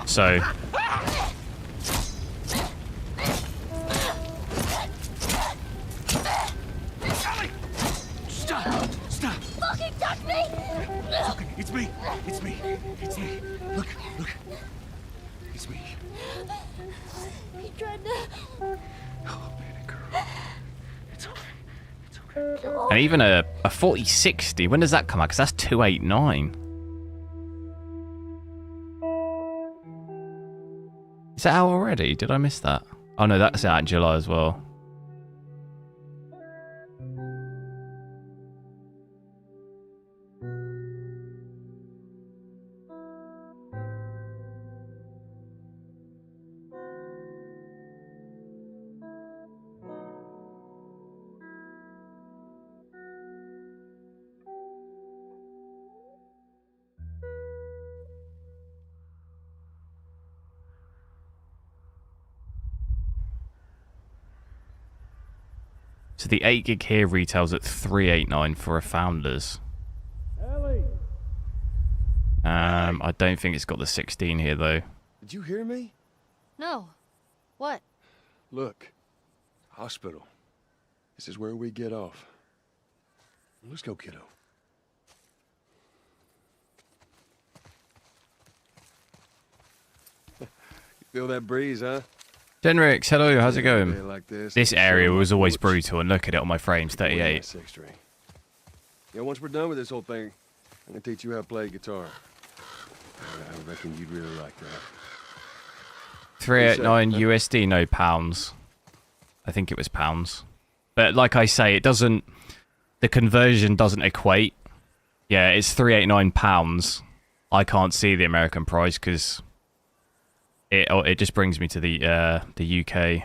So Stop! Stop! Fucking touch me! It's me! It's me! It's me! Look! Look! It's me. He tried to... Oh, baby girl. It's okay. It's okay. and even a 4060, when does that come out? Because that's 289. Is that out already? Did I miss that? Oh no, that's out in July as well. So the 8 gig here retails at 389 for a Founders. I don't think it's got the 16 here though. Did you hear me? No. What? Look. Hospital. This is where we get off. Let's go, kiddo. You feel that breeze, huh? Genrix, hello, how's it going? Like This area was always brutal, and look at it on my frames, 38. Yeah, once we're done with this whole thing, I'm gonna teach you how to play guitar. I reckon you'd really like that. 389 USD, no pounds. I think it was pounds. But like I say, it doesn't... The conversion doesn't equate. Yeah, it's £389. I can't see the American price because it just brings me to the UK.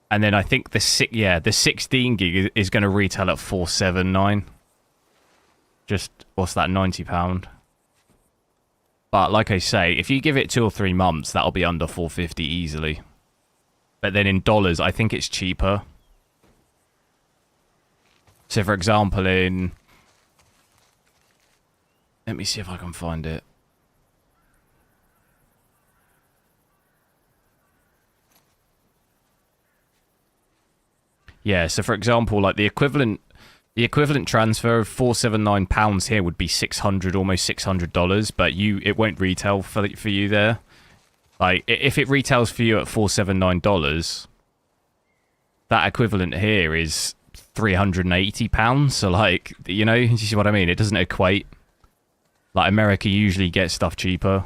And then I think the 16 gig is going to retail at $479. Just what's that, £90? But like I say, if you give it 2 or 3 months, that'll be under $450 easily. But then in dollars, I think it's cheaper. So for example, let me see if I can find it. Yeah, so for example, like the equivalent transfer of £479 here would be almost $600, but it won't retail for you there. Like if it retails for you at $479, that equivalent here is £380. So like, you know, you see what I mean? It doesn't equate. Like America usually gets stuff cheaper.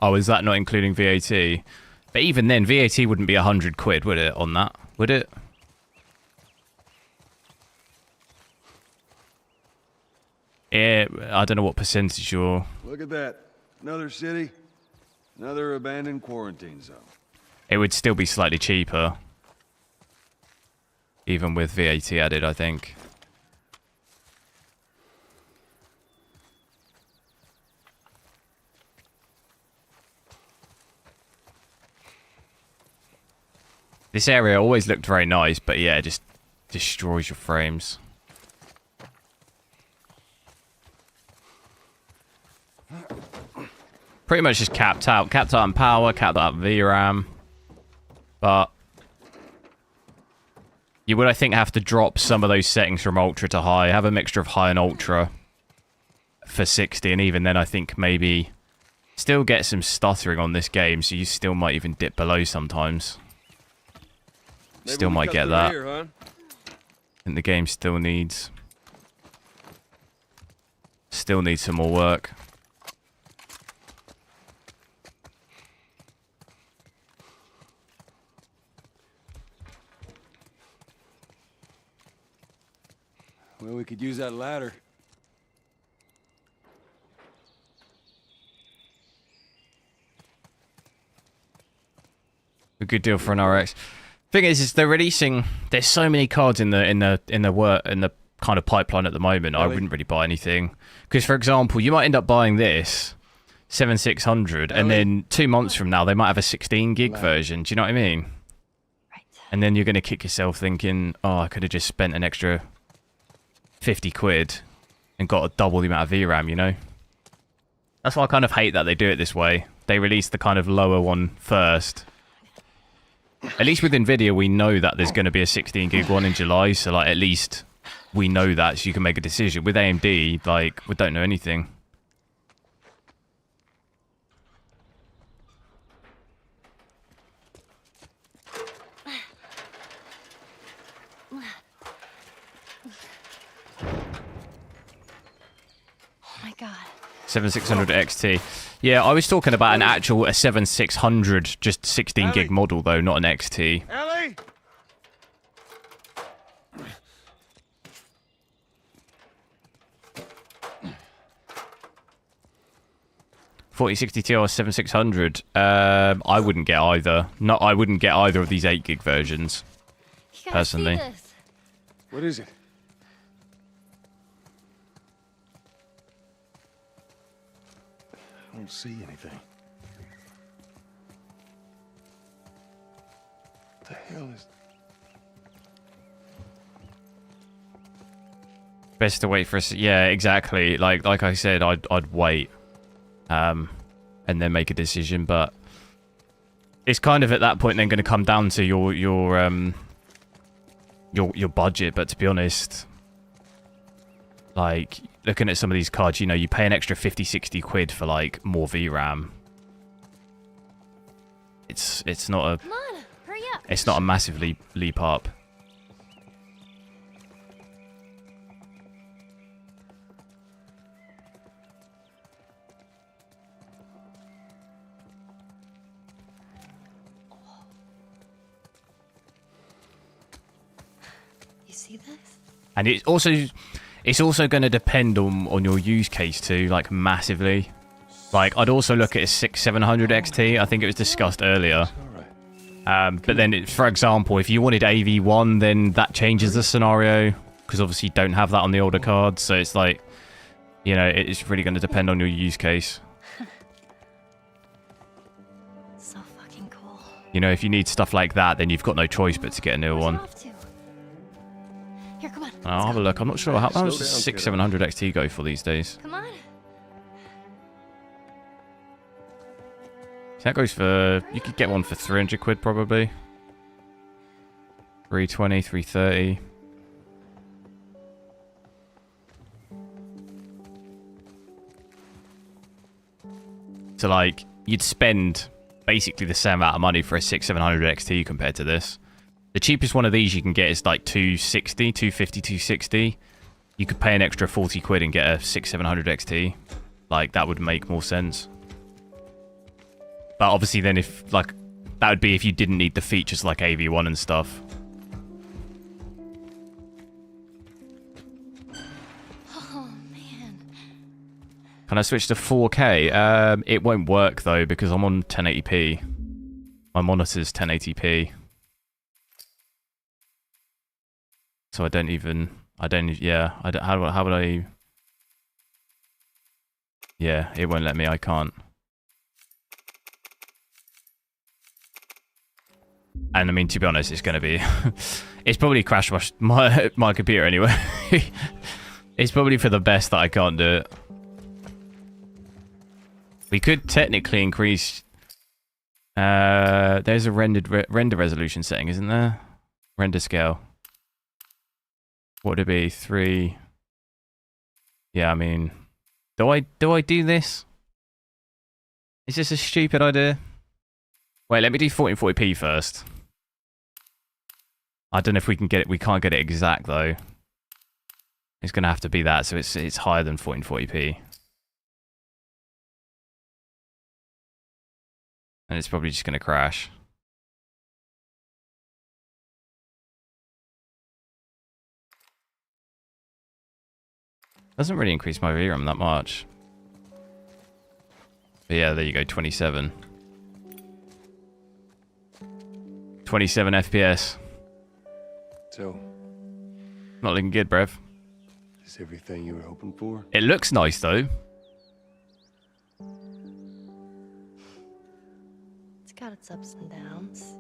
Oh, is that not including VAT? But even then, VAT wouldn't be £100, would it, on that? Would it? Yeah, I don't know what percentage you're... Look at that. Another city. Another abandoned quarantine zone. It would still be slightly cheaper. Even with VAT added, I think. This area always looked very nice, but yeah, it just destroys your frames. Pretty much just capped out in power, capped out in VRAM. But you would, I think, have to drop some of those settings from ultra to high. Have a mixture of high and ultra for 60, and even then I think maybe still get some stuttering on this game, so you still might even dip below sometimes. Still might get that. Here, huh? And the game still needs some more work. Well, we could use that ladder. A good deal for an RX. Thing is they're releasing. There's so many cards in the kind of pipeline at the moment. Really? I wouldn't really buy anything because, for example, you might end up buying this 7600, and then 2 months from now they might have a 16 gig version. Do you know what I mean? Right. And then you're going to kick yourself thinking, "Oh, I could have just spent an extra £50 and got double the amount of VRAM." You know. That's why I kind of hate that they do it this way. They release the kind of lower one first. At least with nvidia, we know that there's going to be a 16 gig one in July, so like at least we know that, so you can make a decision. With AMD, like, we don't know anything. Oh my god. 7600 XT. Yeah, I was talking about an actual 7600, just 16 gig model though, not an XT. Ellie! 4060 Ti 7600. I wouldn't get either. I wouldn't get either of these 8 gig versions. You gotta Personally. see this. What is it? I don't see anything. What the hell is... Best to wait for us. Yeah, exactly. Like I said, I'd wait, and then make a decision. But it's kind of at that point then going to come down to your budget. But to be honest, like looking at some of these cards, you know, you pay an extra 50-60 quid for like more VRAM. It's not a Come on, hurry up. it's not a massive leap up. see this? And it's also going to depend on your use case too, like massively. Like I'd also look at a 700 XT. I think it was discussed earlier. But then, for example, if you wanted AV1, then that changes the scenario because obviously you don't have that on the older cards. So it's like, you know, it's really going to depend on your use case. So fucking cool. You know, if you need stuff like that, then you've got no choice but to get a new one. Here, come on. I'll have a look. I'm not sure how much does Slow down, 700 XT go for these days. Come on. So that goes for, you could get one for 300 quid probably. 320, 330. So like, you'd spend basically the same amount of money for a 700 XT compared to this. The cheapest one of these you can get is like 260, 250, 260. You could pay an extra 40 quid and get a 700 XT. Like, that would make more sense. But obviously then if, like, that would be if you didn't need the features like AV1 and stuff. Oh, man. Can I switch to 4K? It won't work though because I'm on 1080p. My monitor's 1080p. So how would I... Yeah, it won't let me, I can't. And I mean, to be honest, it's going to be... it's probably crash my computer anyway. It's probably for the best that I can't do it. We could technically increase... there's a render resolution setting, isn't there? Render scale. What would it be? 3... Yeah, I mean... Do I do this? Is this a stupid idea? Wait, let me do 1440p first. I don't know if we can get it. We can't get it exact though. It's gonna have to be that, so it's higher than 1440p. And it's probably just gonna crash. Doesn't really increase my VRAM that much. But yeah, there you go, 27. 27 FPS. So, Not looking good, bruv. is this everything you were hoping for? It looks nice, though. It's got its ups and downs,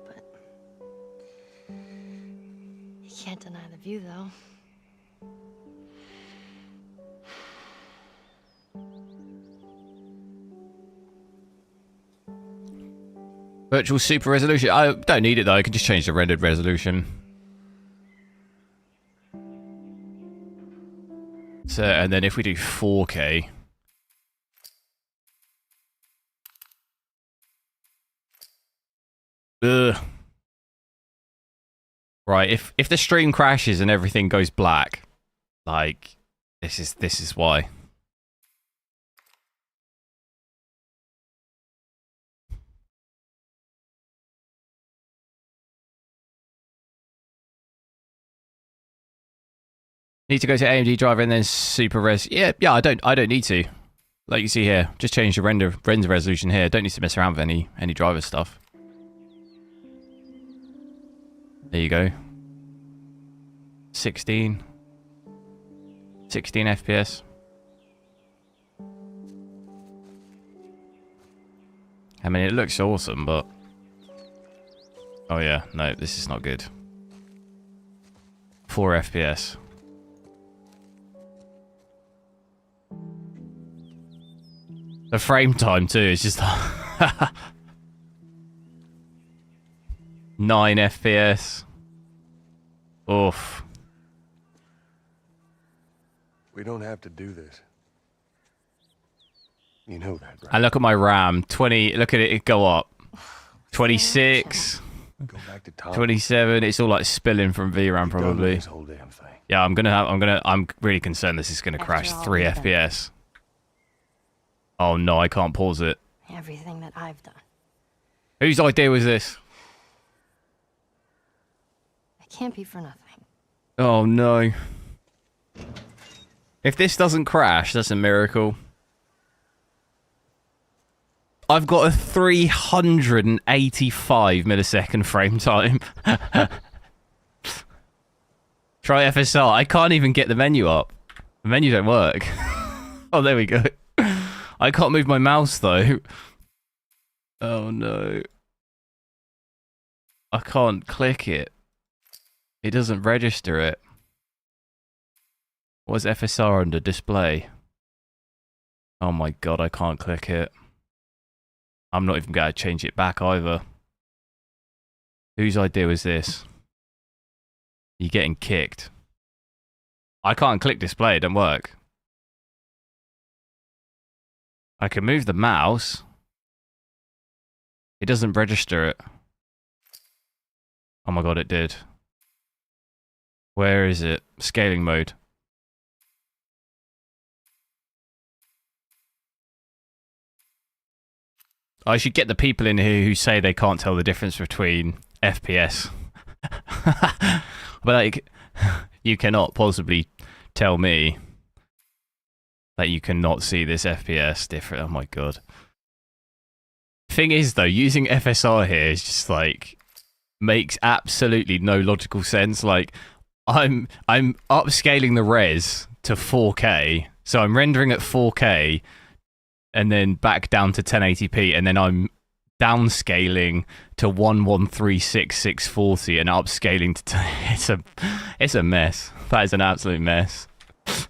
but you can't deny the view, though. Virtual super resolution. I don't need it though. I can just change the rendered resolution. So, and then if we do 4K. Ugh. Right, if the stream crashes and everything goes black, like this is why. Need to go to AMD driver and then super res. Yeah, I don't need to. Like you see here, just change the render resolution here. Don't need to mess around with any driver stuff. There you go. 16 FPS. I mean, it looks awesome, but oh yeah, no, this is not good. 4 FPS. The frame time too is just 9 FPS. Oof. We don't have to do this. You know that, right? And look at my RAM. 20. Look at it go up. 26. Go back to top. 27. It's all like spilling from VRAM probably. This whole damn thing. Yeah, I'm really concerned this is gonna crash 3 FPS. Oh no, I can't pause it. Everything that I've done. Whose idea was this? It can't be for nothing. Oh no. If this doesn't crash, that's a miracle. I've got a 385 millisecond frame time. Try FSR. I can't even get the menu up. The menu don't work. Oh, there we go. I can't move my mouse though. Oh no. I can't click it. It doesn't register it. What's FSR under display? Oh my god, I can't click it. I'm not even going to change it back either. Whose idea was this? You're getting kicked. I can't click display, it don't work. I can move the mouse. It doesn't register it. Oh my god, it did. Where is it? Scaling mode. I should get the people in here who say they can't tell the difference between FPS. But like, you cannot possibly tell me that you cannot see this FPS different. Oh my god. Thing is though, using FSR here is just like, makes absolutely no logical sense. Like, I'm upscaling the res to 4K, so I'm rendering at 4K and then back down to 1080p, and then I'm downscaling to 1136640 and upscaling to it's a mess. That is an absolute mess. There's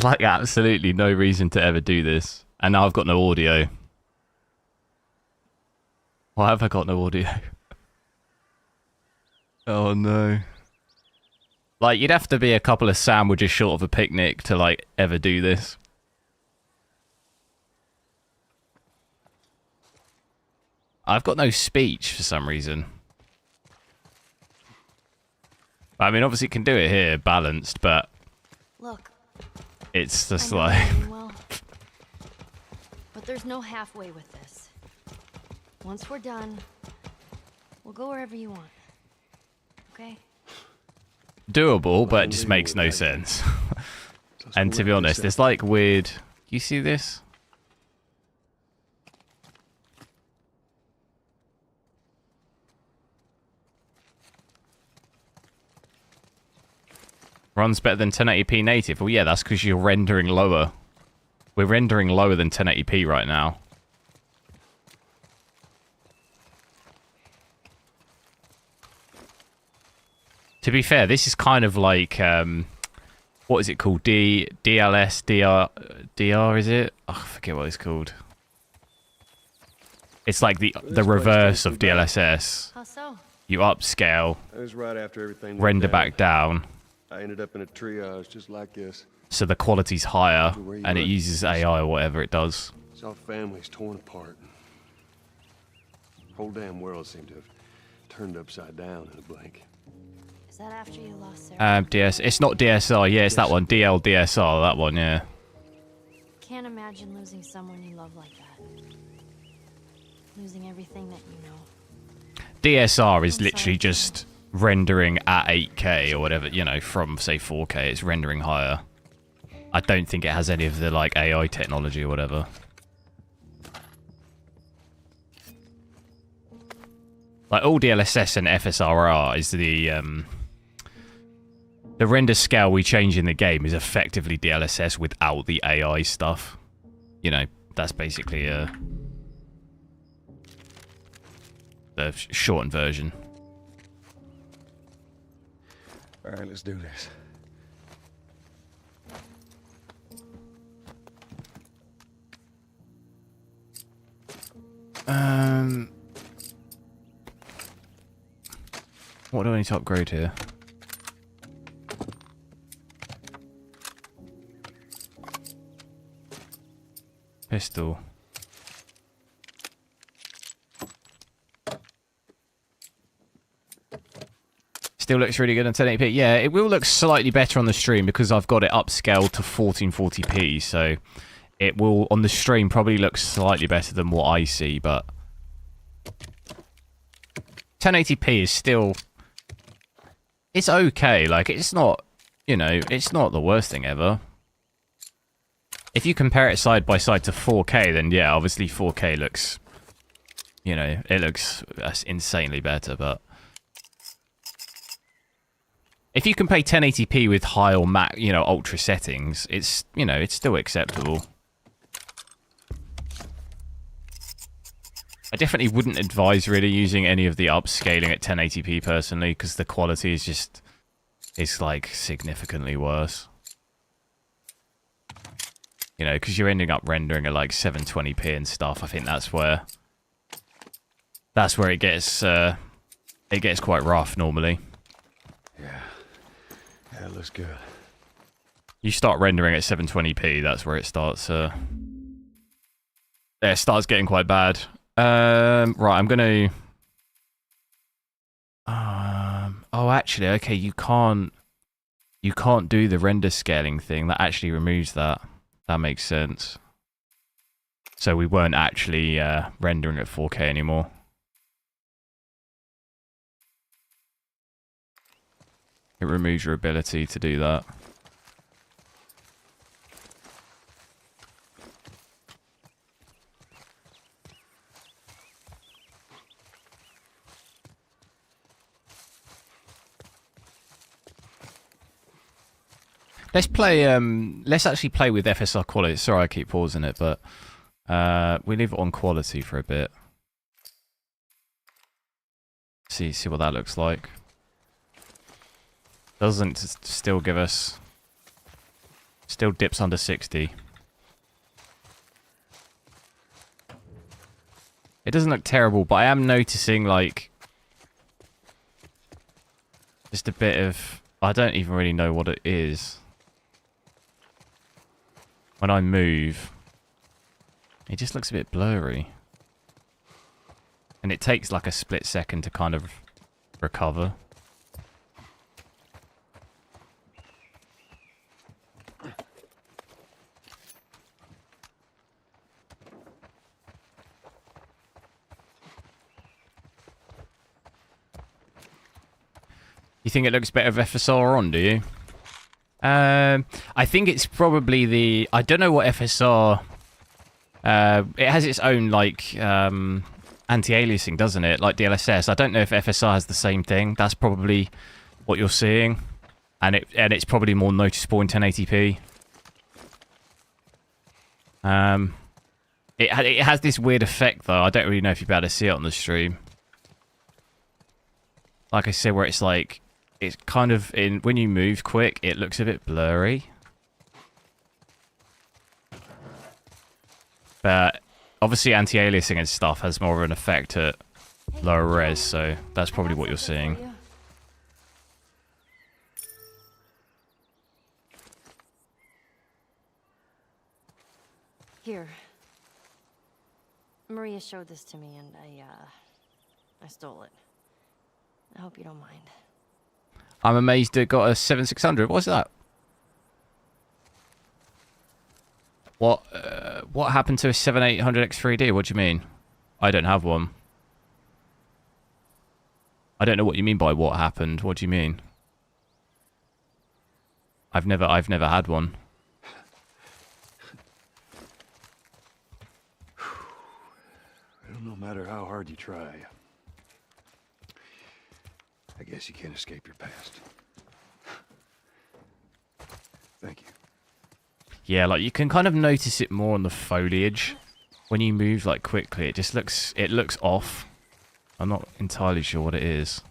like absolutely no reason to ever do this. And now I've got no audio. Why have I got no audio? Oh no. Like, you'd have to be a couple of sandwiches short of a picnic to like ever do this. I've got no speech for some reason. I mean, obviously it can do it here, balanced, but Look, it's just I know like... you mean well, but there's no halfway with this. Once we're done, we'll go wherever you want. Okay? doable, but it just makes no sense. And to be honest, it's like weird... You see this? Runs better than 1080p native. Well, yeah, that's because you're rendering lower. We're rendering lower than 1080p right now. To be fair, this is kind of like... what is it called? DLS, DR, is it? Oh, I forget what it's called. It's like the reverse of DLSS. How so? You upscale, That was right after everything went render down. back down, I ended up in a triage just like this. so the quality's higher, and it uses AI or whatever it does. Saw families torn apart. Whole damn world seemed to have turned upside down in a blink. Is that after you lost Sarah? It's not DSR, yeah, it's that one. DL DSR, that one, yeah. Can't imagine losing someone you love like that. Losing everything that you know. DSR is literally just rendering at 8K or whatever, you know, from, say, 4K. It's rendering higher. I don't think it has any of the, like, AI technology or whatever. Like, all DLSS and FSRR is the render scale we change in the game is effectively DLSS without the AI stuff. You know, that's basically the shortened version. All right, let's do this. What do I need to upgrade here? Pistol. Still looks really good on 1080p. Yeah, it will look slightly better on the stream because I've got it upscaled to 1440p, so it will, on the stream, probably look slightly better than what I see, but 1080p is still it's okay. Like, it's not, you know, it's not the worst thing ever. If you compare it side by side to 4K, then yeah, obviously 4K looks, you know, it looks insanely better, but if you can play 1080p with high or max, you know, ultra settings, it's, you know, it's still acceptable. I definitely wouldn't advise really using any of the upscaling at 1080p personally, because the quality is just, it's like significantly worse. You know, because you're ending up rendering at like 720p and stuff. I think that's where it gets quite rough normally. Yeah, it looks good. You start rendering at 720p, that's where it starts. Yeah, it starts getting quite bad. Right, I'm gonna. Oh, actually, okay, you can't do the render scaling thing. That actually removes that. That makes sense. So we weren't actually rendering at 4K anymore. It removes your ability to do that. Let's actually play with FSR quality. Sorry, I keep pausing it, but we leave it on quality for a bit. See what that looks like. Doesn't still give us, still dips under 60. It doesn't look terrible, but I am noticing like just a bit of, I don't even really know what it is. When I move, it just looks a bit blurry. And it takes like a split second to kind of recover. You think it looks better with FSR on, do you? I think it's probably the... I don't know what FSR... it has its own, like, anti-aliasing, doesn't it? Like DLSS. I don't know if FSR has the same thing. That's probably what you're seeing. And it's probably more noticeable in 1080p. It has this weird effect, though. I don't really know if you'll be able to see it on the stream. Like I said, where it's like... It's kind of in when you move quick, it looks a bit blurry. But obviously anti-aliasing and stuff has more of an effect at lower res, so that's probably what you're seeing. Here. Maria showed this to me and I stole it. I hope you don't mind. I'm amazed it got a 7600. What's that? What happened to a 7800X3D? What do you mean? I don't have one. I don't know what you mean by what happened. What do you mean? I've never had one. Well, no matter how hard you try, I guess you can't escape your past. Thank you. Yeah, like you can kind of notice it more on the foliage when you move like quickly. It looks off. I'm not entirely sure what it is.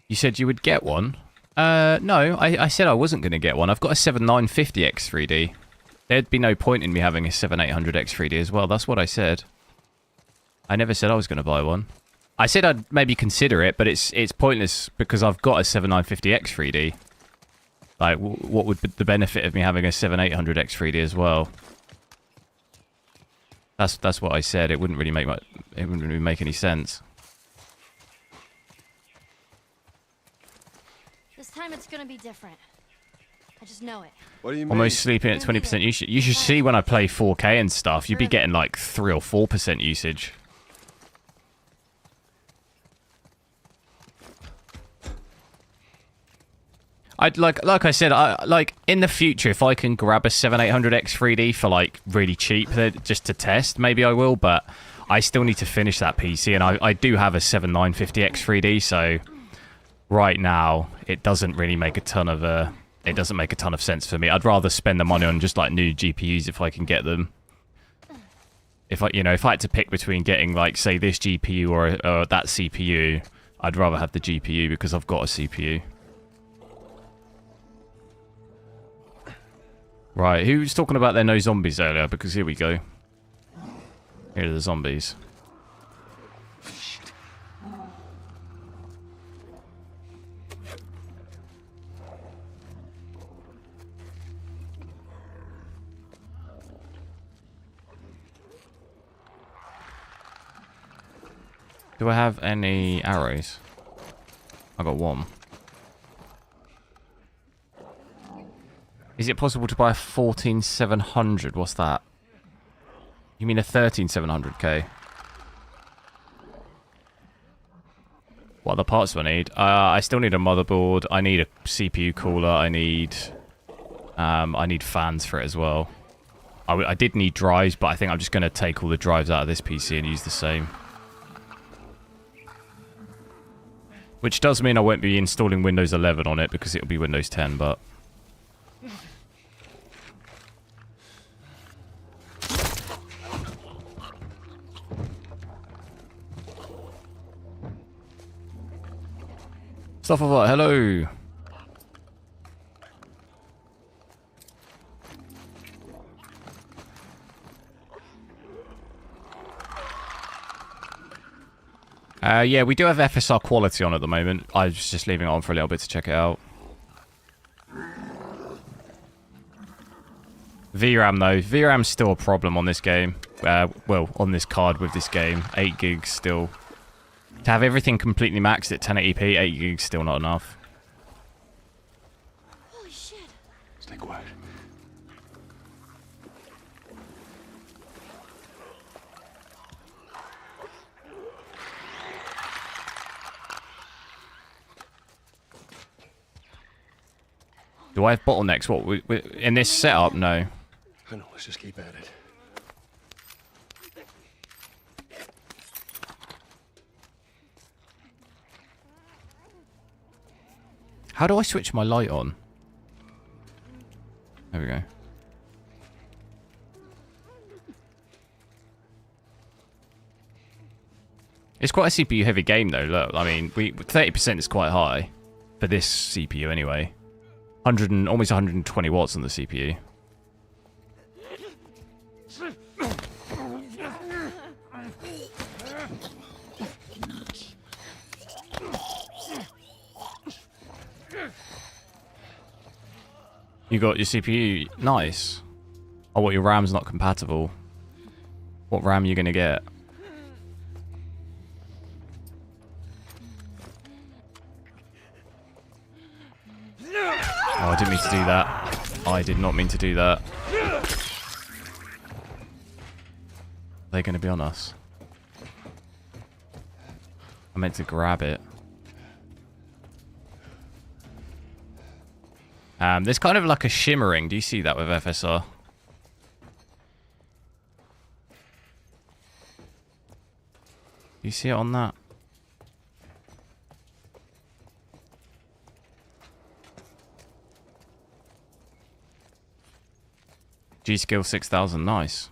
You said you would get one? No, I said I wasn't going to get one. I've got a 7950X3D. There'd be no point in me having a 7800X3D as well. That's what I said. I never said I was going to buy one. I said I'd maybe consider it, but it's pointless because I've got a 7950X3D. Like, what would be the benefit of me having a 7800X3D as well? That's what I said. It wouldn't really make any sense. This time it's gonna be different. I just know it. What do you mean? Almost sleeping at 20% usage. You should see when I play 4K and stuff. You'd be getting like 3 or 4% usage. I'd like I said, like in the future, if I can grab a 7800X 3D for like really cheap, just to test, maybe I will. But I still need to finish that PC, and I do have a 7950X 3D, so right now it doesn't really make a ton of sense for me. I'd rather spend the money on just like new GPUs if I can get them. If I had to pick between getting like say this GPU or that CPU, I'd rather have the GPU because I've got a CPU. Right, who was talking about there no zombies earlier? Because here we go. Here are the zombies. Do I have any arrows? I got one. Is it possible to buy a 14700? What's that? You mean a 13700K? What other parts do I need? I still need a motherboard. I need a CPU cooler. I need fans for it as well. I did need drives, but I think I'm just going to take all the drives out of this PC and use the same. Which does mean I won't be installing Windows 11 on it because it'll be Windows 10, but... Stuff of what? Hello. Yeah, we do have FSR quality on at the moment. I was just leaving it on for a little bit to check it out. VRAM though. VRAM's still a problem on this game. Well, on this card with this game. 8 gigs still. To have everything completely maxed at 1080p, 8 gigs still not enough. Holy shit. Stay quiet. Do I have bottlenecks? What, in this setup? No. I know, let's just keep at it. How do I switch my light on? There we go. It's quite a CPU heavy game though, look. I mean, 30% is quite high for this CPU anyway. Almost 120 watts on the CPU. You got your CPU. Nice. Oh, what, your RAM's not compatible? What RAM are you going to get? Oh, I didn't mean to do that. I did not mean to do that. They're going to be on us. I meant to grab it. There's kind of like a shimmering. Do you see that with FSR? Do you see it on that? G-Skill 6000, nice.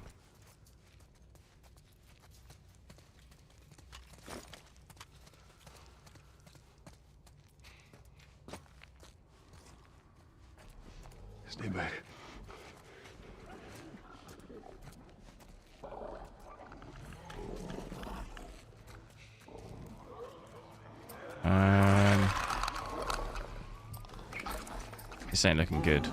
Stay back. This ain't looking good.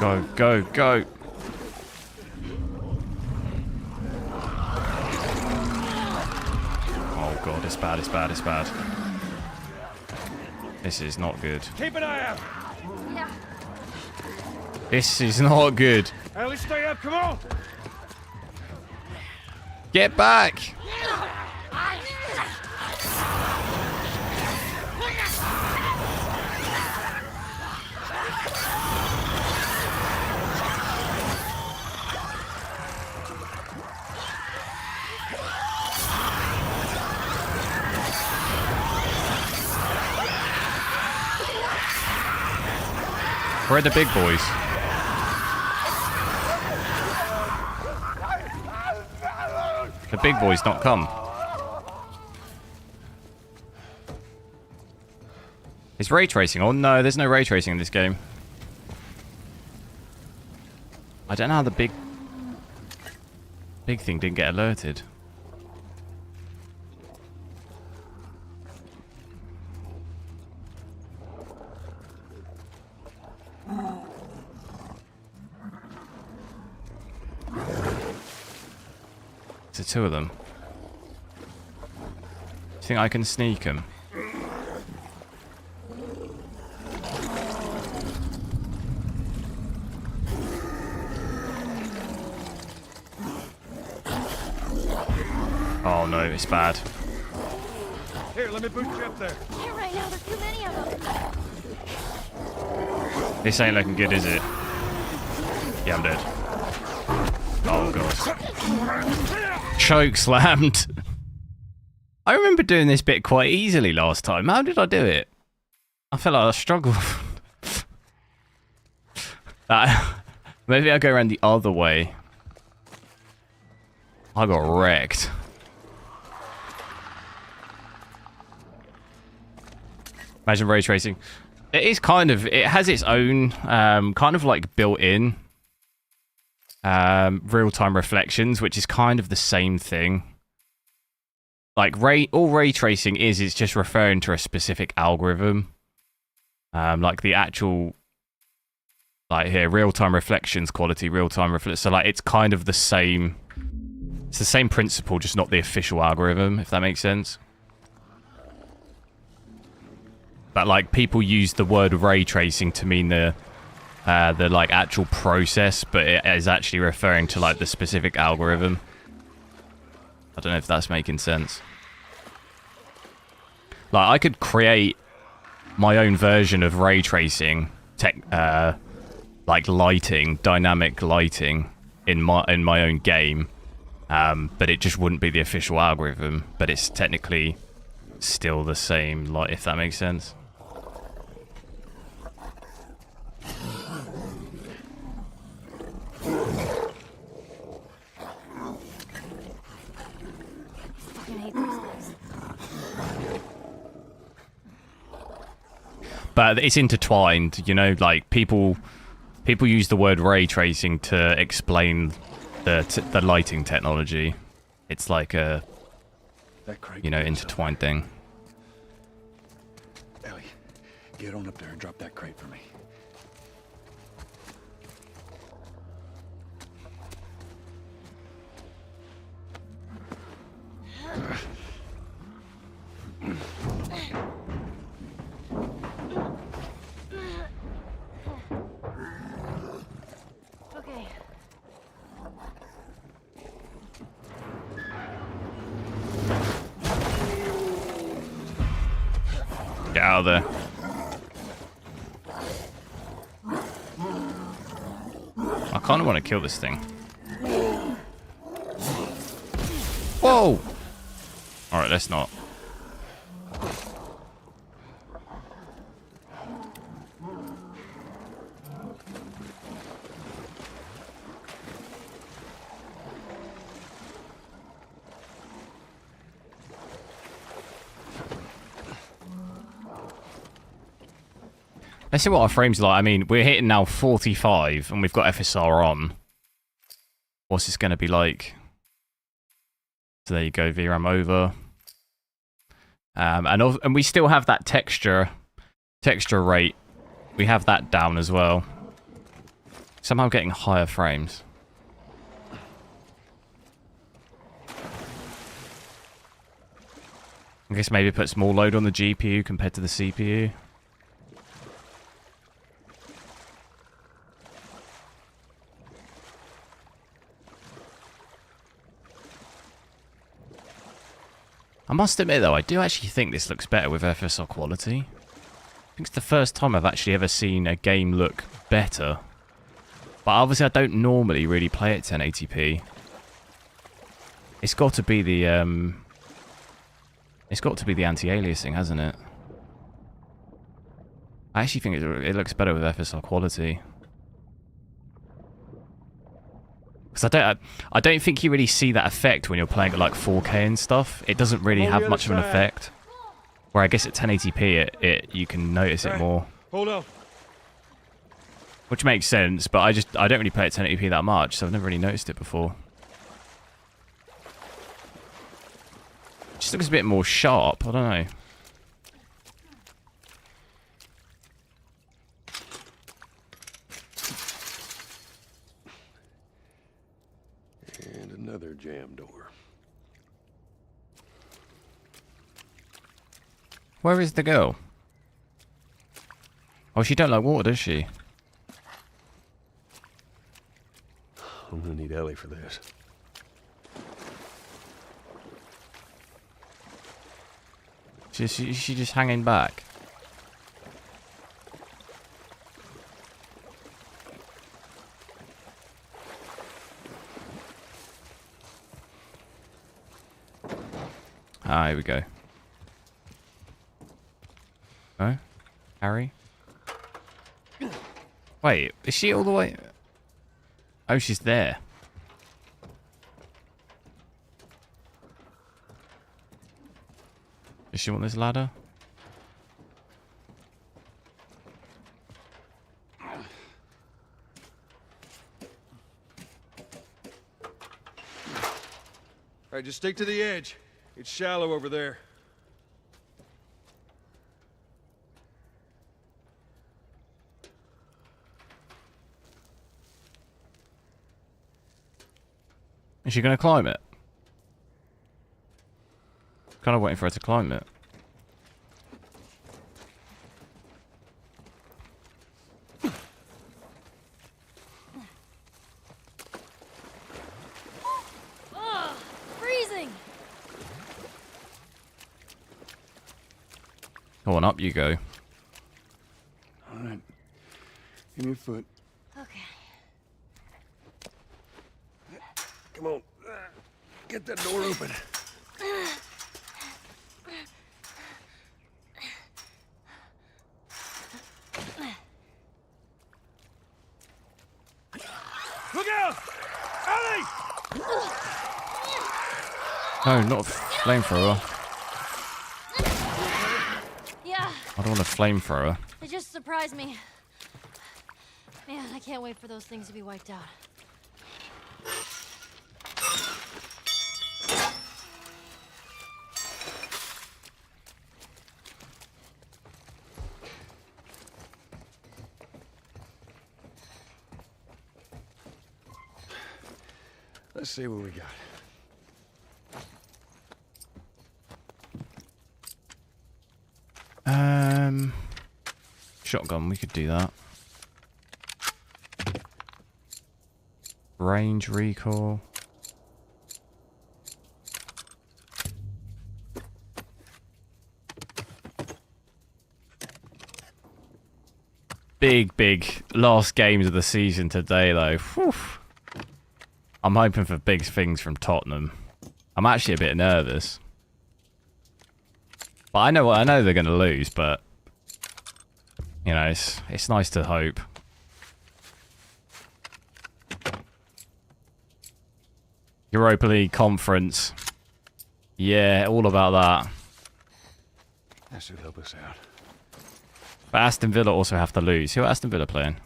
Go, go, go. god, it's bad, it's bad, it's bad. This is not good. Keep an eye out. Yeah. This is not good. Ellie, stay up. Come on. Get back! Where are the big boys? The big boys not come. Is ray tracing on? No, there's no ray tracing in this game. I don't know how the big thing didn't get alerted. It's the two of them. Do you think I can sneak them? Oh no, it's bad. Here, let me boot you up there. Can't right now. There's too many of them. This ain't looking good, is it? Yeah, I'm dead. Oh god. Choke slammed. I remember doing this bit quite easily last time. How did I do it? I felt like I struggled. Maybe I go around the other way. I got wrecked. Imagine ray tracing. It is kind of, it has its own kind of like built-in real-time reflections, which is kind of the same thing. Like all ray tracing is, it's just referring to a specific algorithm. Like the actual, like here, real-time reflections quality, real-time reflect. So like it's kind of the same. It's the same principle, just not the official algorithm, if that makes sense. But like people use the word ray tracing to mean the like actual process, but it is actually referring to like the specific algorithm. I don't know if that's making sense. Like I could create my own version of ray tracing, like lighting, dynamic lighting in my own game, but it just wouldn't be the official algorithm. But it's technically still the same, like if that makes sense. But it's intertwined, you know, like people use the word ray tracing to explain the lighting technology. It's like a, you know, intertwined thing. Ellie, get on up there and drop that crate for me. Okay. Get out of there. I kind of want to kill this thing. Whoa! Alright, let's not. Let's see what our frames are like. I mean, we're hitting now 45 and we've got FSR on. What's this going to be like? So there you go, VRAM over. And we still have that texture rate. We have that down as well. Somehow getting higher frames. I guess maybe it puts more load on the GPU compared to the CPU. I must admit though, I do actually think this looks better with FSR quality. I think it's the first time I've actually ever seen a game look better. But obviously I don't normally really play at 1080p. It's got to be the anti-aliasing, hasn't it? I actually think it looks better with FSR quality. Because I don't think you really see that effect when you're playing at like 4K and stuff. It doesn't really have much of an effect. Where I guess at 1080p you can notice it more. Hold on. Which makes sense, but I don't really play at 1080p that much, so I've never really noticed it before. It just looks a bit more sharp, I don't know. And another jam door. Where is the girl? Oh, she don't like water, does she? I'm gonna need Ellie for this. She just hanging back. Ah, here we go. Oh, Harry. Wait, is she all the way? Oh, she's there. Does she want this ladder? All right, just stick to the edge. It's shallow over there. Is she going to climb it? Kind of waiting for her to climb it. Ugh, freezing. Go on, up you go. All right. Give me a foot. Okay. Come on. Get that door open. Look out! Ellie! No, not a flamethrower. Yeah, I don't want a flamethrower. it just surprised me. Man, I can't wait for those things to be wiped out. Let's see what we got. Shotgun, we could do that. Range recall. Big last games of the season today, though. Whew. I'm hoping for big things from Tottenham. I'm actually a bit nervous. But I know they're going to lose, but you know, it's nice to hope. Europa League Conference. Yeah, all about that. That should help us out. But Aston Villa also have to lose. Who are Aston Villa playing?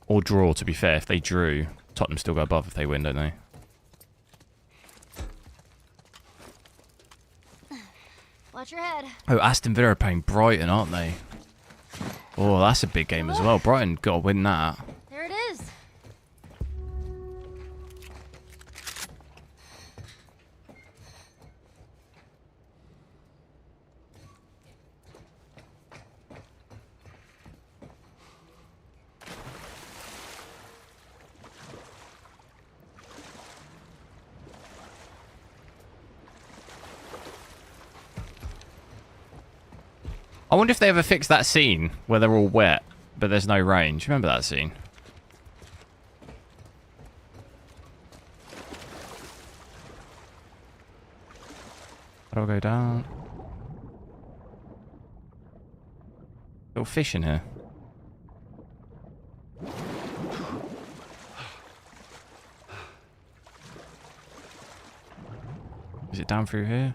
Or draw, to be fair. If they drew, Tottenham still go above if they win, don't they? Watch your head. Oh, Aston Villa are playing Brighton, aren't they? Oh, that's a big game as well. Brighton got to win that. There it is. I wonder if they ever fixed that scene where they're all wet, but there's no rain. Do you remember that scene? How do I go down? Little fish in here. Is it down through here?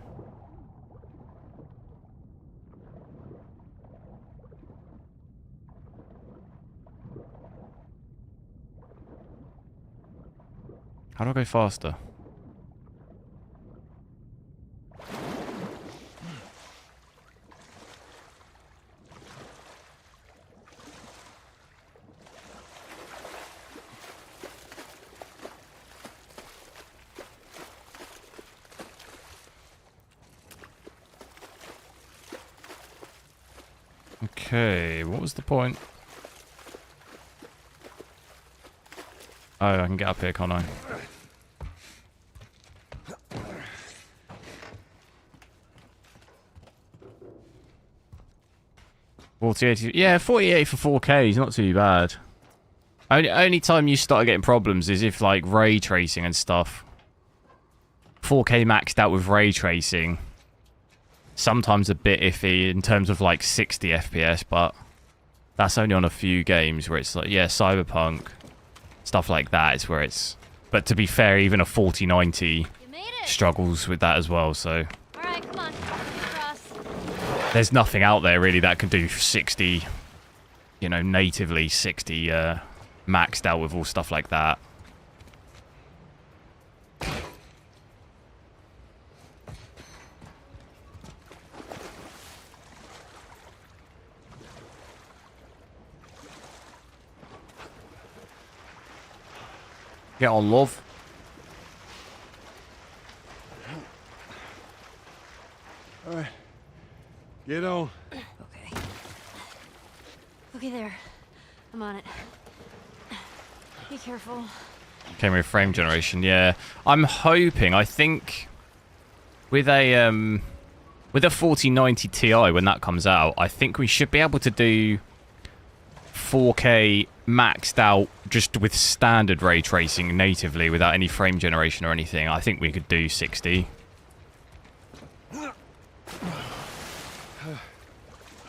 How do I go faster? Okay, what was the point? Oh, I can get up here, can't I? Yeah, 48 for 4K is not too bad. Only time you start getting problems is if like ray tracing and stuff. 4K maxed out with ray tracing. Sometimes a bit iffy in terms of like 60 FPS, but that's only on a few games where it's like, yeah, Cyberpunk, stuff like that is where it's... But to be fair, even a 4090 struggles with that as well, so... Alright, come on. Cross. There's nothing out there really that can do 60, you know, natively 60 maxed out with all stuff like that. Get on, love. All right. Get on. Okay. Okay, there. I'm on it. Be careful. Came with frame generation, yeah. I'm hoping, I think, with a 4090 Ti when that comes out, I think we should be able to do 4K maxed out just with standard ray tracing natively without any frame generation or anything. I think we could do 60.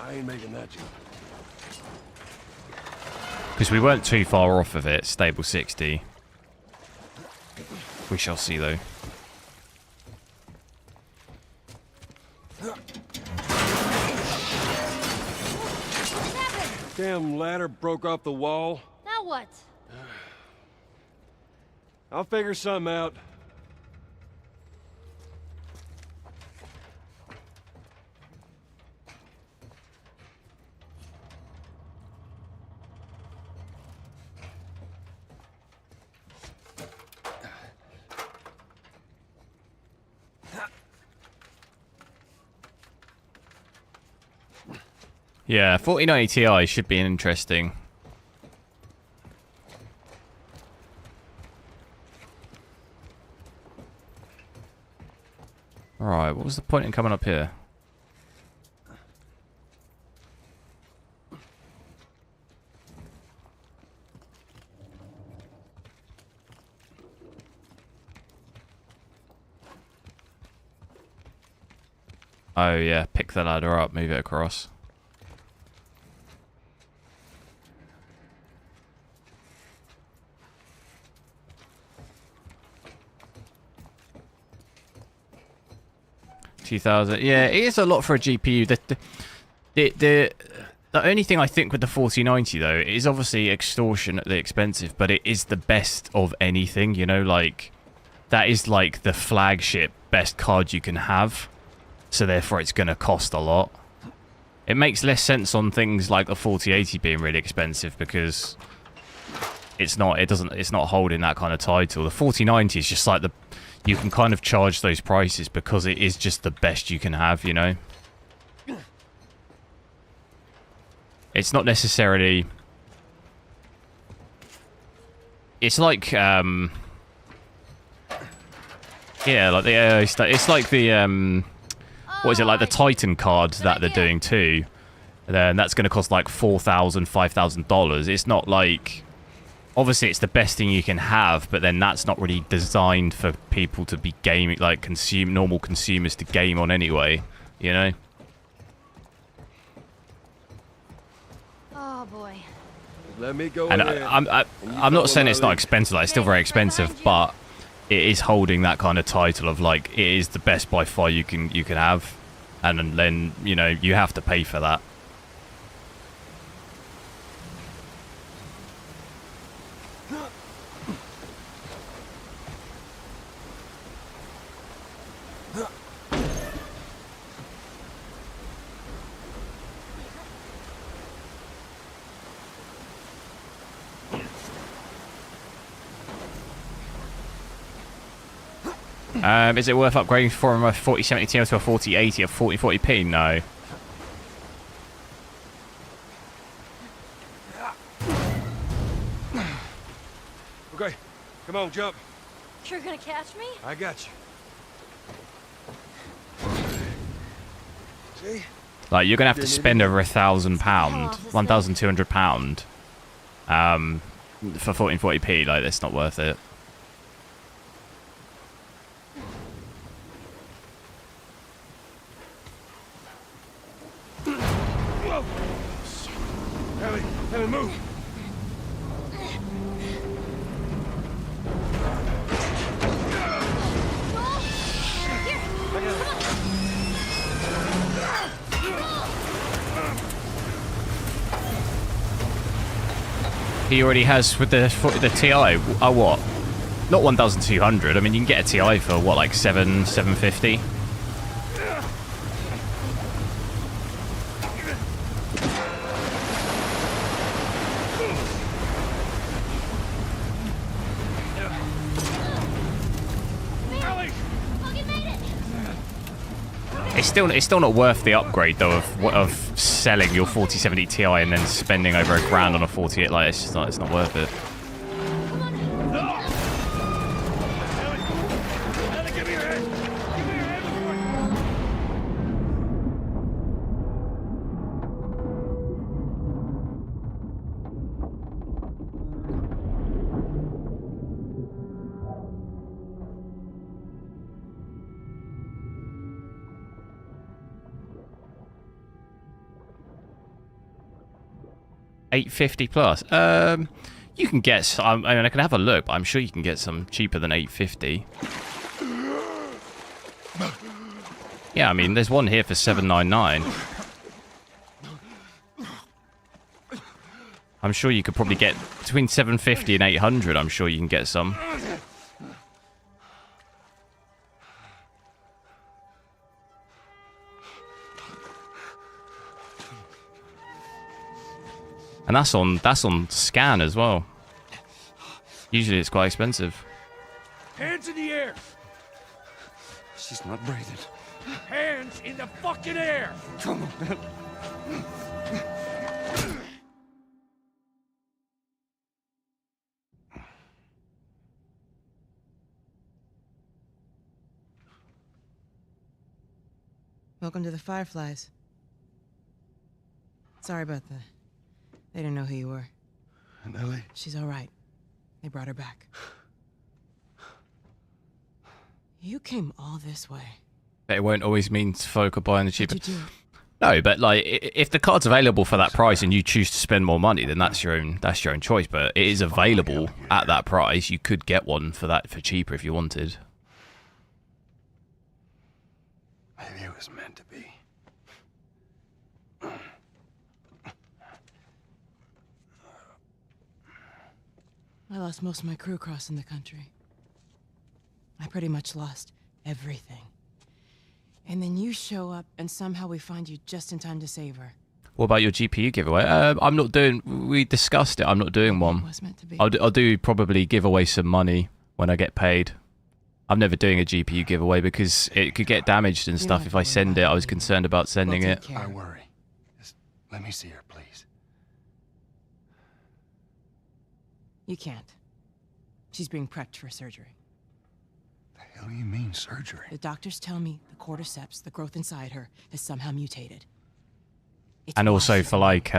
I ain't making that jump. Because we weren't too far off of it, stable 60. We shall see though. Damn ladder broke off the wall. Now what? I'll figure something out. Yeah, 4090 Ti should be interesting. Alright, what was the point in coming up here? Oh yeah, pick the ladder up, move it across. Yeah, it is a lot for a GPU. The only thing I think with the 4090 though, it is obviously extortionately expensive, but it is the best of anything, you know, like that is like the flagship best card you can have. So therefore it's going to cost a lot. It makes less sense on things like the 4080 being really expensive because it's not holding that kind of title. The 4090 is just like you can kind of charge those prices because it is just the best you can have, you know. It's not necessarily... It's like, yeah, like the, it's like the, what is it, like the Titan card that they're doing too. then that's going to cost like $4,000, $5,000. It's not like, obviously it's the best thing you can have, but then that's not really designed for people to be gaming, like normal consumers to game on anyway, you know? Oh boy. Let me go And ahead. I'm not saying it's not expensive, like it's still very expensive, but it is holding that kind of title of like, it is the best by far you can have, and then, you know, you have to pay for that. Is it worth upgrading from a 4070 Ti to a 4080 at 4040p? No. Okay, come on, jump. You're gonna catch me? I got you. See? Like, you're gonna have to spend over £1,000, £1,200, for 1440p. Like, that's not worth it. Ellie, move. He already has with the Ti. Oh, what? Not 1,200. I mean, you can get a Ti for what, like $750. It's still not worth the upgrade though of selling your 4070 Ti and then spending over $1,000 on a 48. Like, it's not worth it. $850 plus. You can get. I mean, I can have a look, but I'm sure you can get some cheaper than $850. Yeah, I mean, there's one here for $799. I'm sure you could probably get between $750 and $800. I'm sure you can get some. And that's on scan as well. Usually it's quite expensive. Hands in the air! She's not breathing. Hands in the fucking air! Come on, man. Welcome to the Fireflies. Sorry about that. They didn't know who you were. And Ellie? She's all right. They brought her back. You came all this way. But it won't always mean folk are buying the cheaper. What'd you do? No, but like, if the card's available for that price and you choose to spend more money, then that's your own choice. But it is available at that price. You could get one for cheaper if you wanted. Maybe it was meant to be. I lost most of my crew crossing the country. I pretty much lost everything. And then you show up, and somehow we find you just in time to save her. What about your GPU giveaway? I'm not doing. We discussed it. I'm not doing one. It was meant to be. I'll do probably give away some money when I get paid. I'm never doing a GPU giveaway because it could get damaged and stuff if I send it. I was concerned about sending We'll it. take care. I worry. Just let me see her, please. You can't. She's being prepped for surgery. The hell do you mean, surgery? The doctors tell me the cordyceps, the growth inside her, has somehow mutated. It's And also washed. for like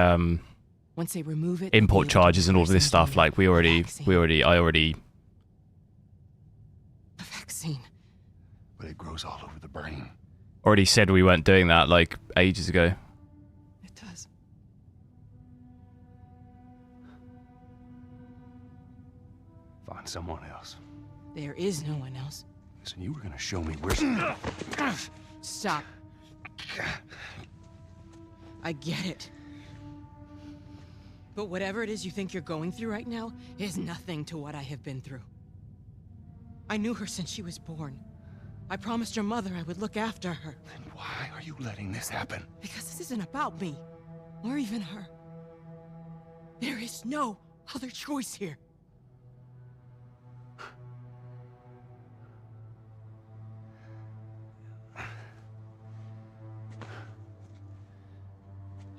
Once they remove it, import the charges and all of this stuff, like I already A vaccine. But it grows all over the brain. said we weren't doing that like ages ago. It does. Find someone else. There is no one else. Listen, you were gonna show me where. Stop. I get it. But whatever it is you think you're going through right now is nothing to what I have been through. I knew her since she was born. I promised her mother I would look after her. Then why are you letting this happen? Because this isn't about me, or even her. There is no other choice here.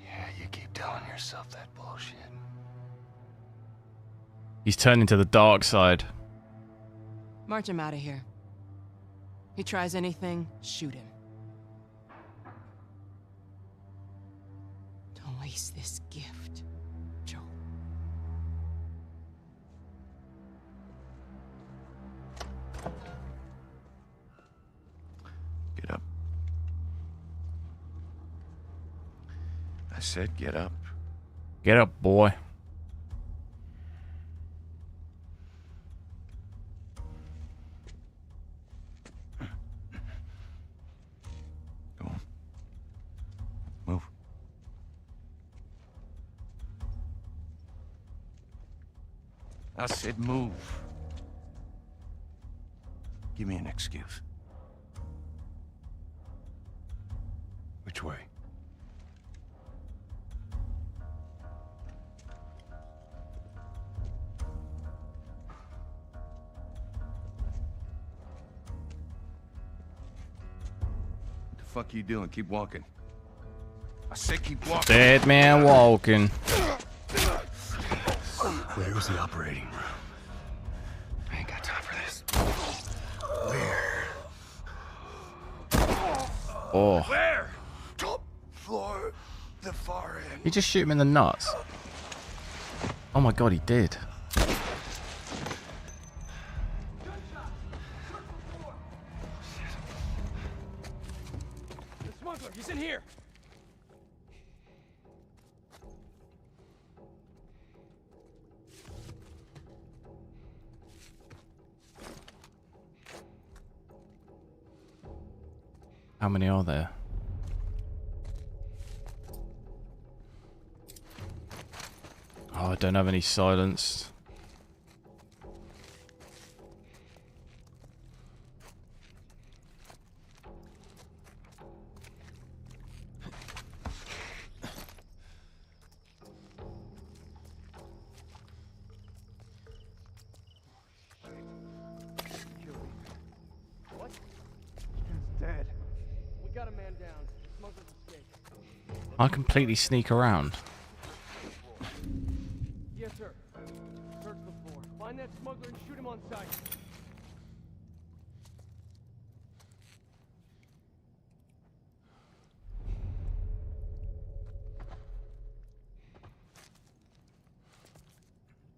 Yeah, you keep telling yourself that bullshit. He's turning to the dark side. March him out of here. He tries anything, shoot him. Don't waste this gift, Joe. Get up. I said get up. Get up, boy. Go on. Move. I said move. Give me an excuse. Which way? What the fuck you doing? Keep walking. I said keep walking. Dead man walking. Where was the operating room? I ain't got time for this. Where? Oh. Where? Top floor, the far end. He just shoot him in the nuts. Oh my god, he did. The smuggler, he's in here. How many are there? Oh, I don't have any silenced. What? He's dead. We got a man down. Smuggler's escaped. I completely sneak around. Yes, sir. Search the floor. Find that smuggler and shoot him on sight.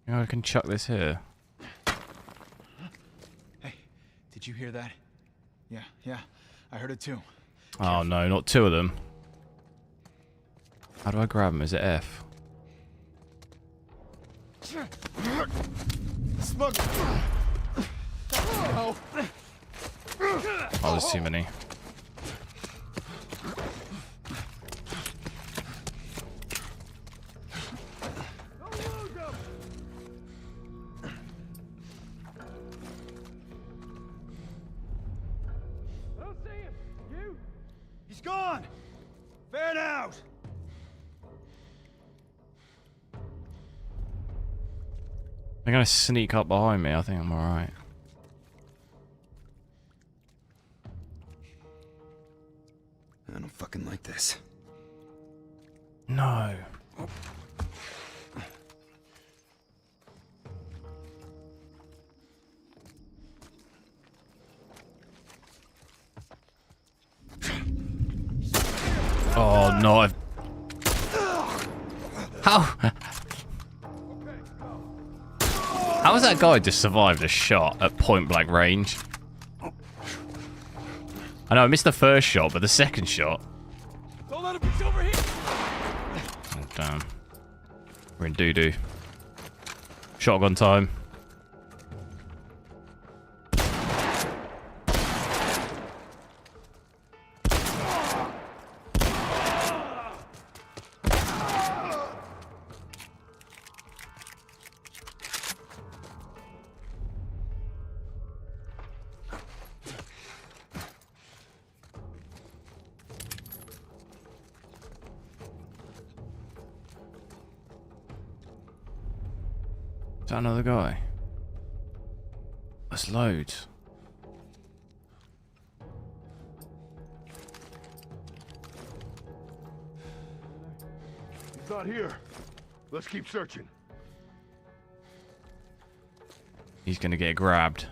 You know, I can chuck this here. Hey, did you hear that? Yeah, I heard it too. Oh no, not two of them. How do I grab them? Is it F? Smuggler! Oh, there's too many. I don't see him. You? He's gone! Fan out! They're gonna sneak up behind me. I think I'm alright. I don't fucking like this. No. Oh no, I've How? How has that guy just survived a shot at point blank range? I know I missed the first shot, but the second shot. Don't let him get over here. Oh, damn. We're in doo-doo. Shotgun time. Is that another guy? There's loads. He's not here. Let's keep searching. He's gonna get grabbed.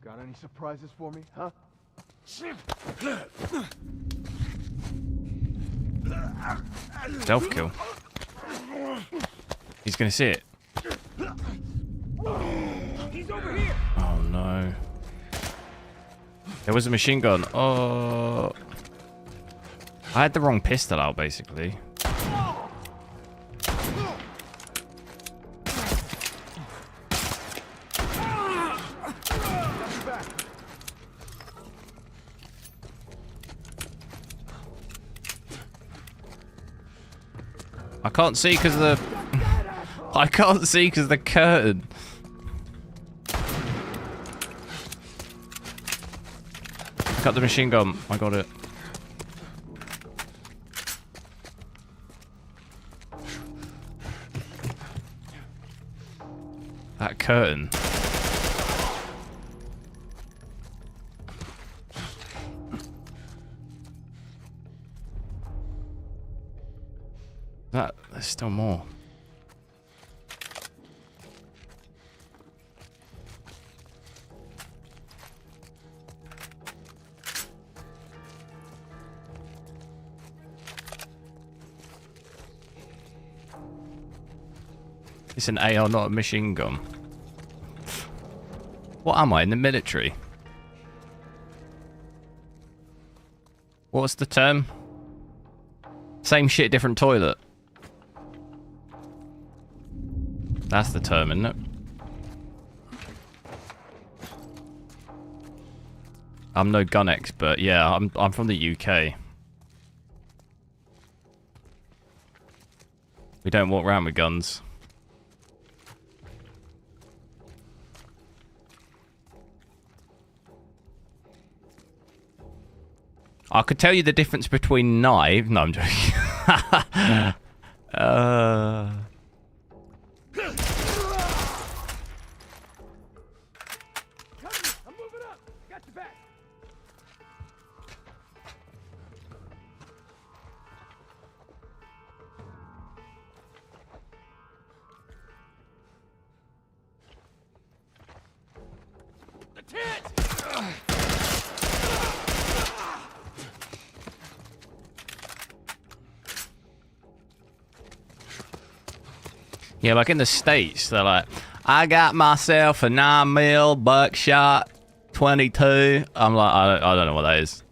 Got any surprises for me, huh? Stealth kill. He's gonna see it. He's over here. Oh no. There was a machine gun. Oh. I had the wrong pistol out basically. I can't see because of the... I can't see because of the curtain. Cut the machine gun. I got it. That curtain. There's still more. It's an AR, not a machine gun. What am I, in the military? What's the term? Same shit, different toilet. That's the term, isn't it? I'm no gun expert. Yeah, I'm from the UK. We don't walk around with guns. I could tell you the difference between knife. No, I'm joking. I'm moving up. Got your back. The tent. Yeah, like in the States, they're like, I got myself a 9mm buckshot 22. I'm like, I don't know what that is.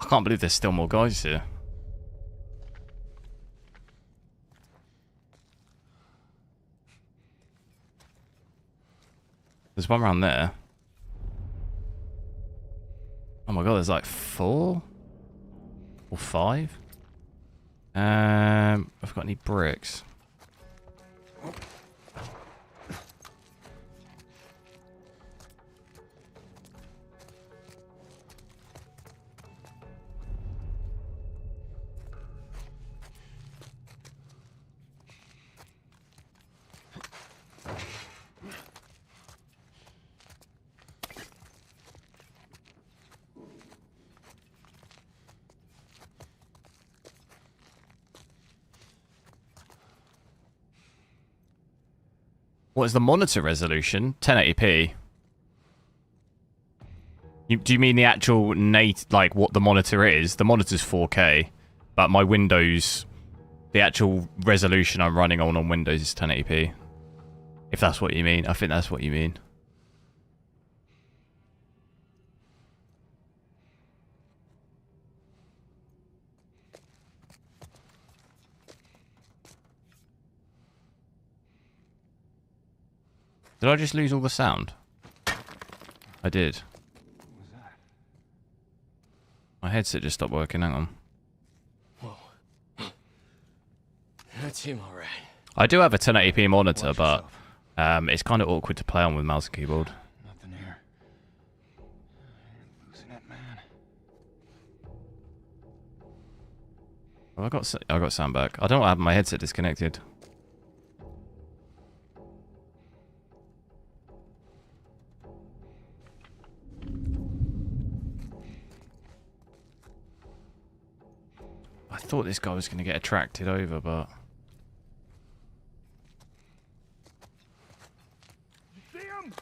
I can't believe there's still more guys here. There's one around there. Oh my god, there's like 4 or 5. I've got any bricks? What is the monitor resolution? 1080p. Do you mean the actual like what the monitor is? The monitor's 4K, but my Windows, the actual resolution I'm running on Windows is 1080p. If that's what you mean. I think that's what you mean. Did I just lose all the sound? I did. What was that? My headset just stopped working. Hang on. Whoa. That seemed alright. I do have a 1080p monitor, but it's kind of awkward to play on with mouse and keyboard. Nothing here. Losing it, man. Have I got sound back. I don't have my headset disconnected. I thought this guy was going to get attracted over, but... You see him?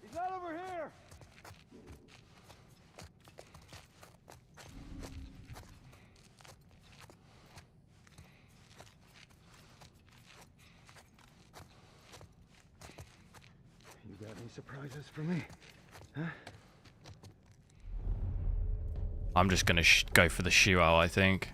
He's not over here! You got any surprises for me? Huh? I'm just going to go for the shoe out, I think.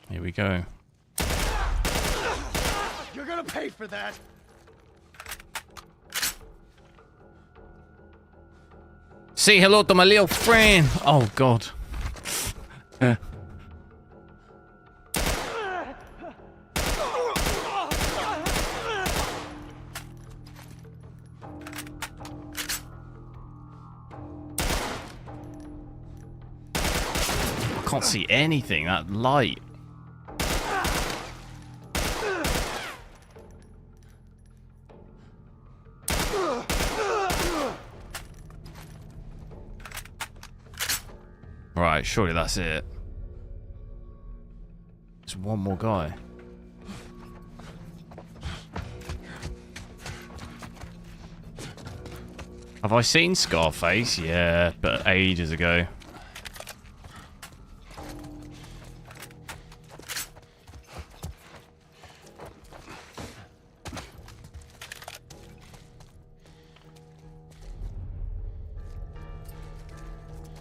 Here we go. You're gonna pay for that! Say hello to my little friend. Oh, God. I can't see anything, that light. Right, surely that's it. There's one more guy. Have I seen Scarface? Yeah, but ages ago.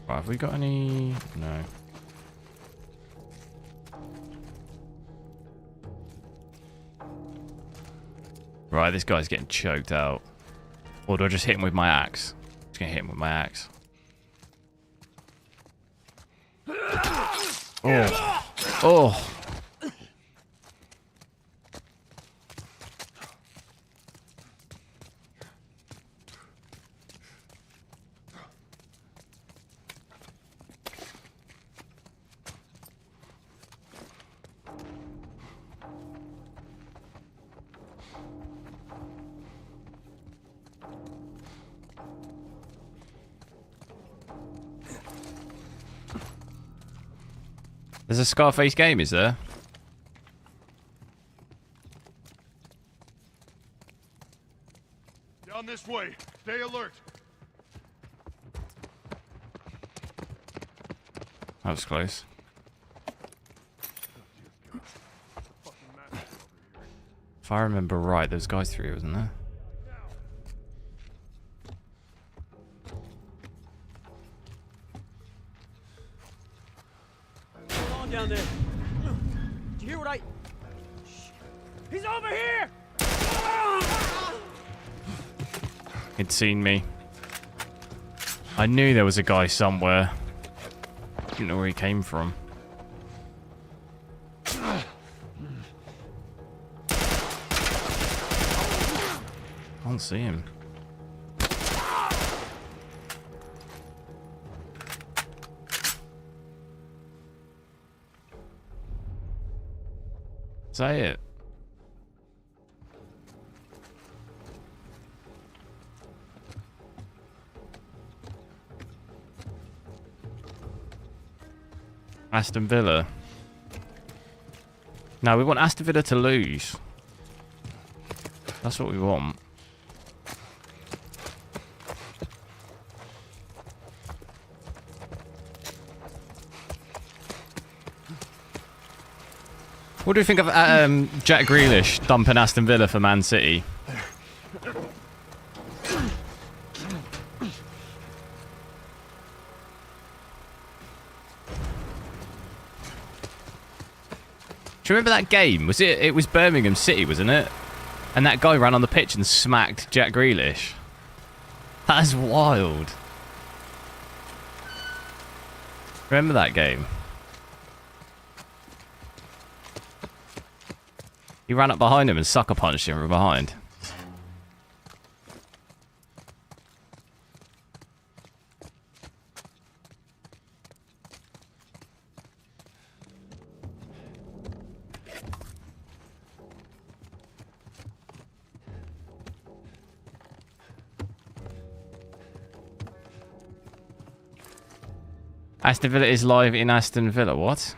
Right, have we got any? No. Right, this guy's getting choked out. Or do I just hit him with my axe? I'm just gonna hit him with my axe. Oh. Oh. There's a Scarface game, is there? Down this way. Stay alert. That was close. If I remember right, there was guys through here, wasn't there? Down there. Did you hear what I... Shit. He's over here! He'd seen me. I knew there was a guy somewhere. Didn't know where he came from. I can't see him. Is that it? Aston Villa. No, we want Aston Villa to lose. That's what we want. What do you think of Jack Grealish dumping Aston Villa for Man City? Do you remember that game? It was Birmingham City, wasn't it? And that guy ran on the pitch and smacked Jack Grealish. That is wild. Remember that game? He ran up behind him and sucker punched him from behind. Aston Villa is live in Aston Villa. What?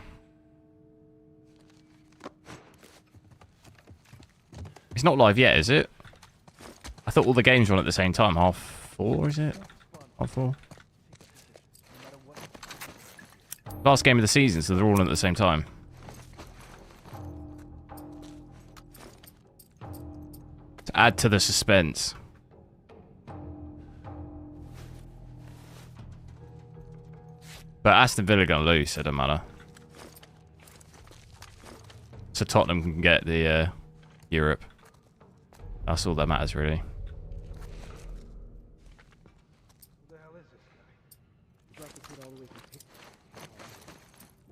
It's not live yet, is it? I thought all the games were on at the same time. 4:30, is it? 4:30. Last game of the season, so they're all on at the same time. To add to the suspense. But Aston Villa are going to lose, so it doesn't matter. So Tottenham can get the Europe. That's all that matters, really. Who the hell is this guy? You brought the kid all the way from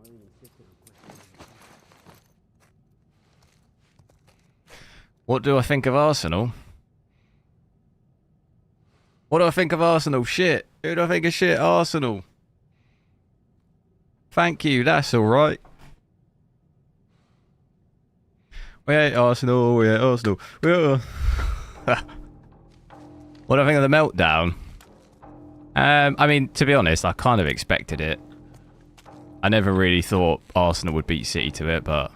Marlene insisted on questioning him. What do I think of Arsenal? What do I think of Arsenal? Shit. Who do I think of shit? Arsenal. Thank you, that's alright. We hate Arsenal, we hate Arsenal. What do I think of the Meltdown? I mean, to be honest, I kind of expected it. I never really thought Arsenal would beat City to it, but...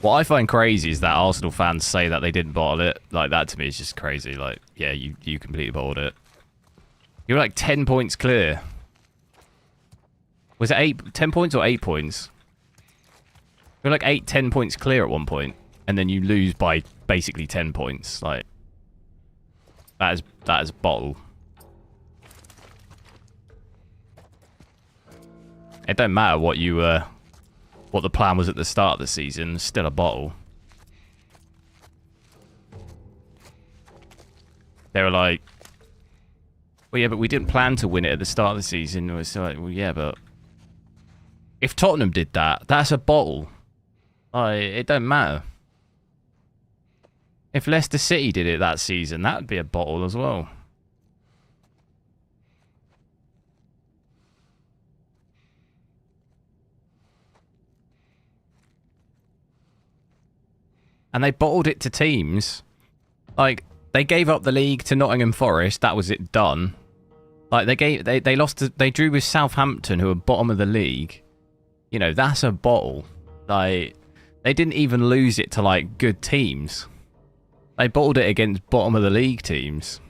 What I find crazy is that Arsenal fans say that they didn't bottle it. Like, that to me is just crazy. Like, yeah, you completely bottled it. You were like 10 points clear. Was it 10 points or 8 points? You're like 10 points clear at one point, and then you lose by basically 10 points. Like, that is bottle. It don't matter what what the plan was at the start of the season. It's still a bottle. They were like, well, yeah, but we didn't plan to win it at the start of the season. It was like, well, yeah, but if Tottenham did that, that's a bottle. It don't matter. If Leicester City did it that season, that would be a bottle as well. And they bottled it to teams. Like, they gave up the league to Nottingham Forest. That was it, done. Like, they lost. They drew with Southampton, who are bottom of the league. You know, that's a bottle. Like, they didn't even lose it to, like, good teams. They bottled it against bottom of the league teams.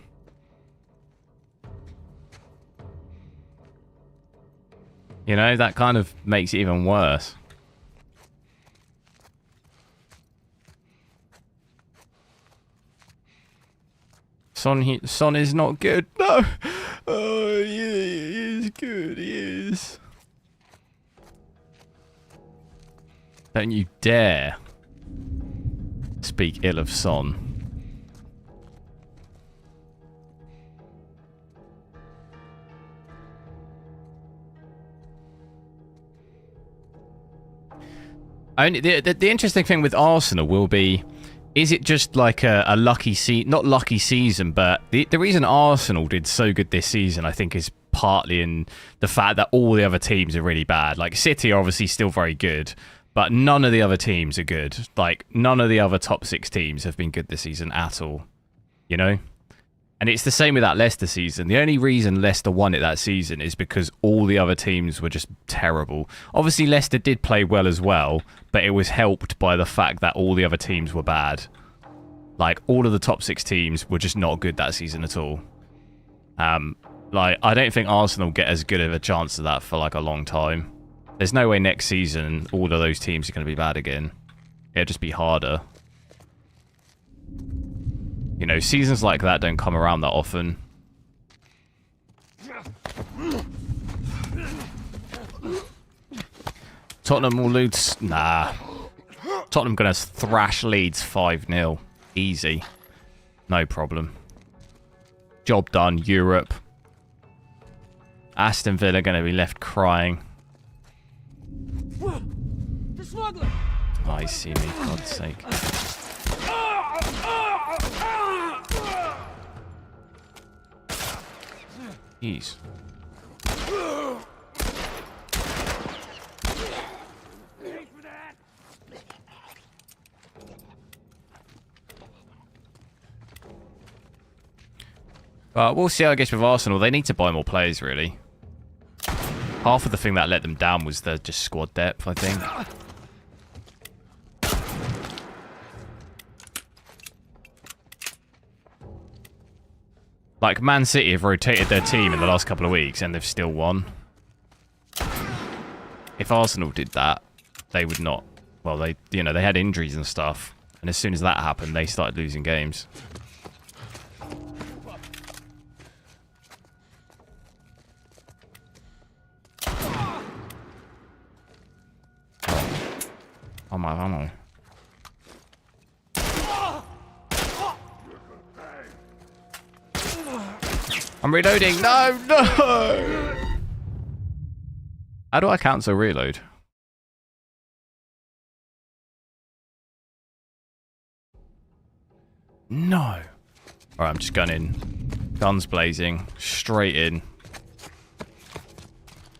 You know, that kind of makes it even worse. Son is not good. No. Oh, yeah, he is good. He is. Don't you dare speak ill of Son. Only the interesting thing with Arsenal will be, is it just like a lucky not lucky season, but the reason Arsenal did so good this season, I think, is partly in the fact that all the other teams are really bad. Like, City are obviously still very good, but none of the other teams are good. Like, none of the other top 6 teams have been good this season at all. You know? And it's the same with that Leicester season. The only reason Leicester won it that season is because all the other teams were just terrible. Obviously, Leicester did play well as well, but it was helped by the fact that all the other teams were bad. Like, all of the top 6 teams were just not good that season at all. Like, I don't think Arsenal get as good of a chance of that for, like, a long time. There's no way next season all of those teams are going to be bad again. It'll just be harder. You know, seasons like that don't come around that often. Tottenham will lose. Nah. Tottenham going to thrash Leeds 5-0. Easy. No problem. Job done. Europe. Aston Villa going to be left crying. The smuggler! Oh, I see me. For God's sake. Jeez. But we'll see, I guess, with Arsenal. They need to buy more players, really. Half of the thing that let them down was the just squad depth, I think. Like, Man City have rotated their team in the last couple of weeks, and they've still won. If Arsenal did that, they would not. Well, they had injuries and stuff, and as soon as that happened, they started losing games. Oh my ammo. I'm reloading. No, no. How do I cancel reload? No. Alright, I'm just gunning. Guns blazing. Straight in.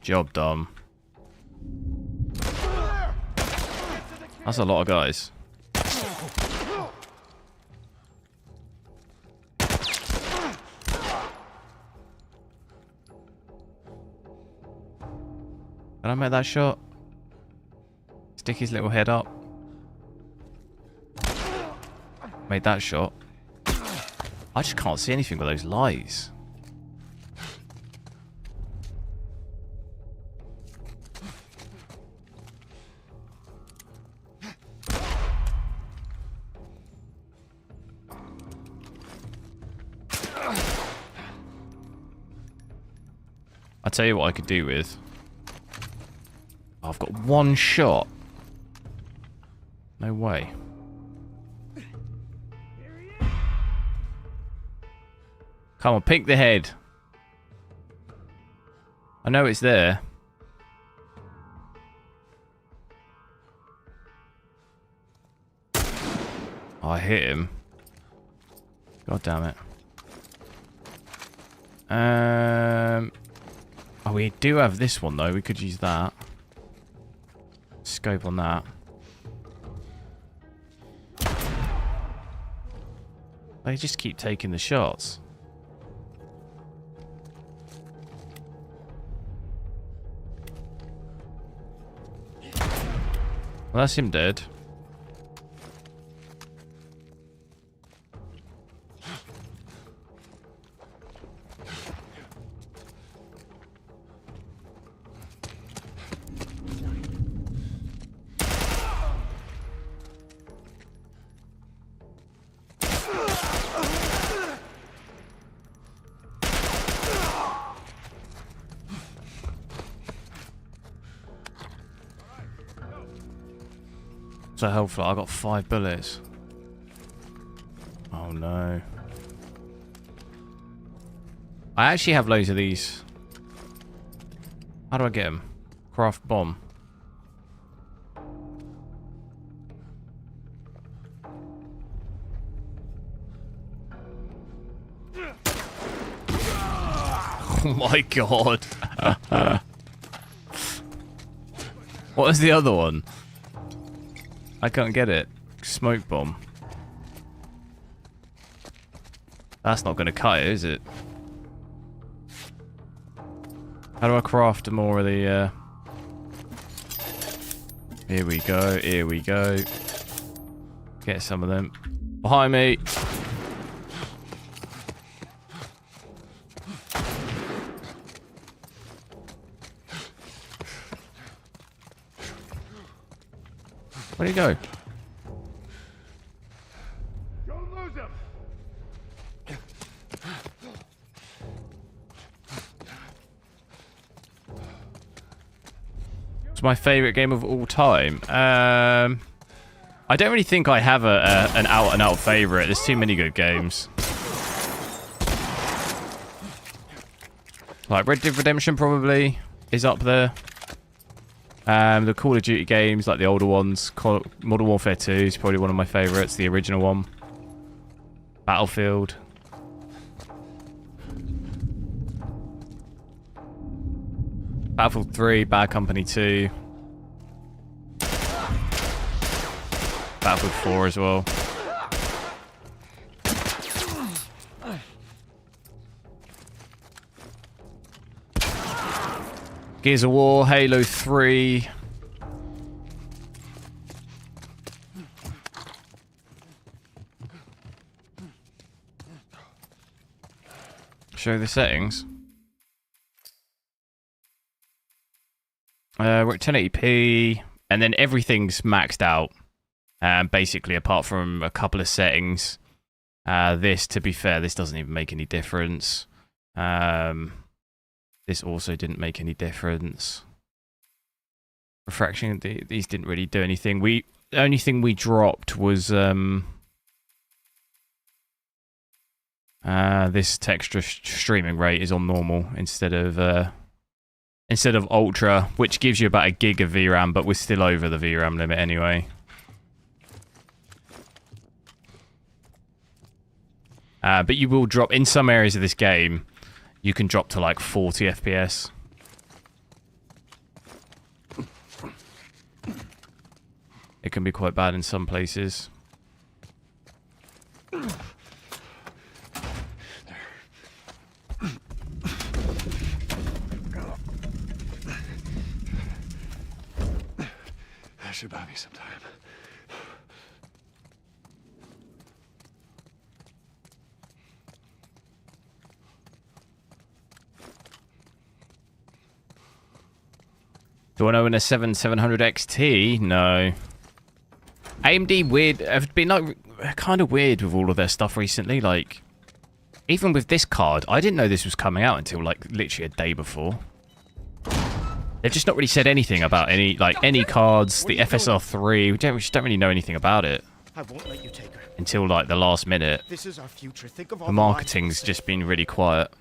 Job done. That's a lot of guys. Can I make that shot? Stick his little head up. Made that shot. I just can't see anything with those lights. I'll tell you what I could do with. Oh, I've got one shot. No way. Come on, pick the head. I know it's there. Oh, I hit him. God damn it. Oh, we do have this one though. We could use that. Scope on that. They just keep taking the shots. Well, that's him dead. So helpful. I got 5 bullets. Oh no. I actually have loads of these. How do I get them? Craft bomb. Oh my god. What is the other one? I can't get it. Smoke bomb. That's not going to cut it, is it? How do I craft more of the... Here we go, here we go. Get some of them. Behind me! Where'd he go? Don't lose him. It's my favorite game of all time. I don't really think I have an out-and-out favorite. There's too many good games. Like Red Dead Redemption probably is up there. The Call of Duty games, like the older ones. Modern Warfare 2 is probably one of my favorites, the original one. Battlefield. Battlefield 3, Bad Company 2. Battlefield 4 as well. Gears of War, Halo 3. Show the settings. We're at 1080p, and then everything's maxed out. Basically, apart from a couple of settings. This, to be fair, this doesn't even make any difference. This also didn't make any difference. Refraction, these didn't really do anything. The only thing we dropped was this texture streaming rate is on normal instead of ultra, which gives you about a gig of VRAM, but we're still over the VRAM limit anyway. But you will drop in some areas of this game. You can drop to like 40 FPS. It can be quite bad in some places. That should buy me some time. Do I know in a 7700 XT? No. AMD weird. Have been like kind of weird with all of their stuff recently. Like, even with this card, I didn't know this was coming out until like literally a day before. They've just not really said anything about any cards. The FSR3, we just don't really know anything about it. I won't let you take her. Until like the last minute. This is our future. Think of all the marketing's just been really quiet.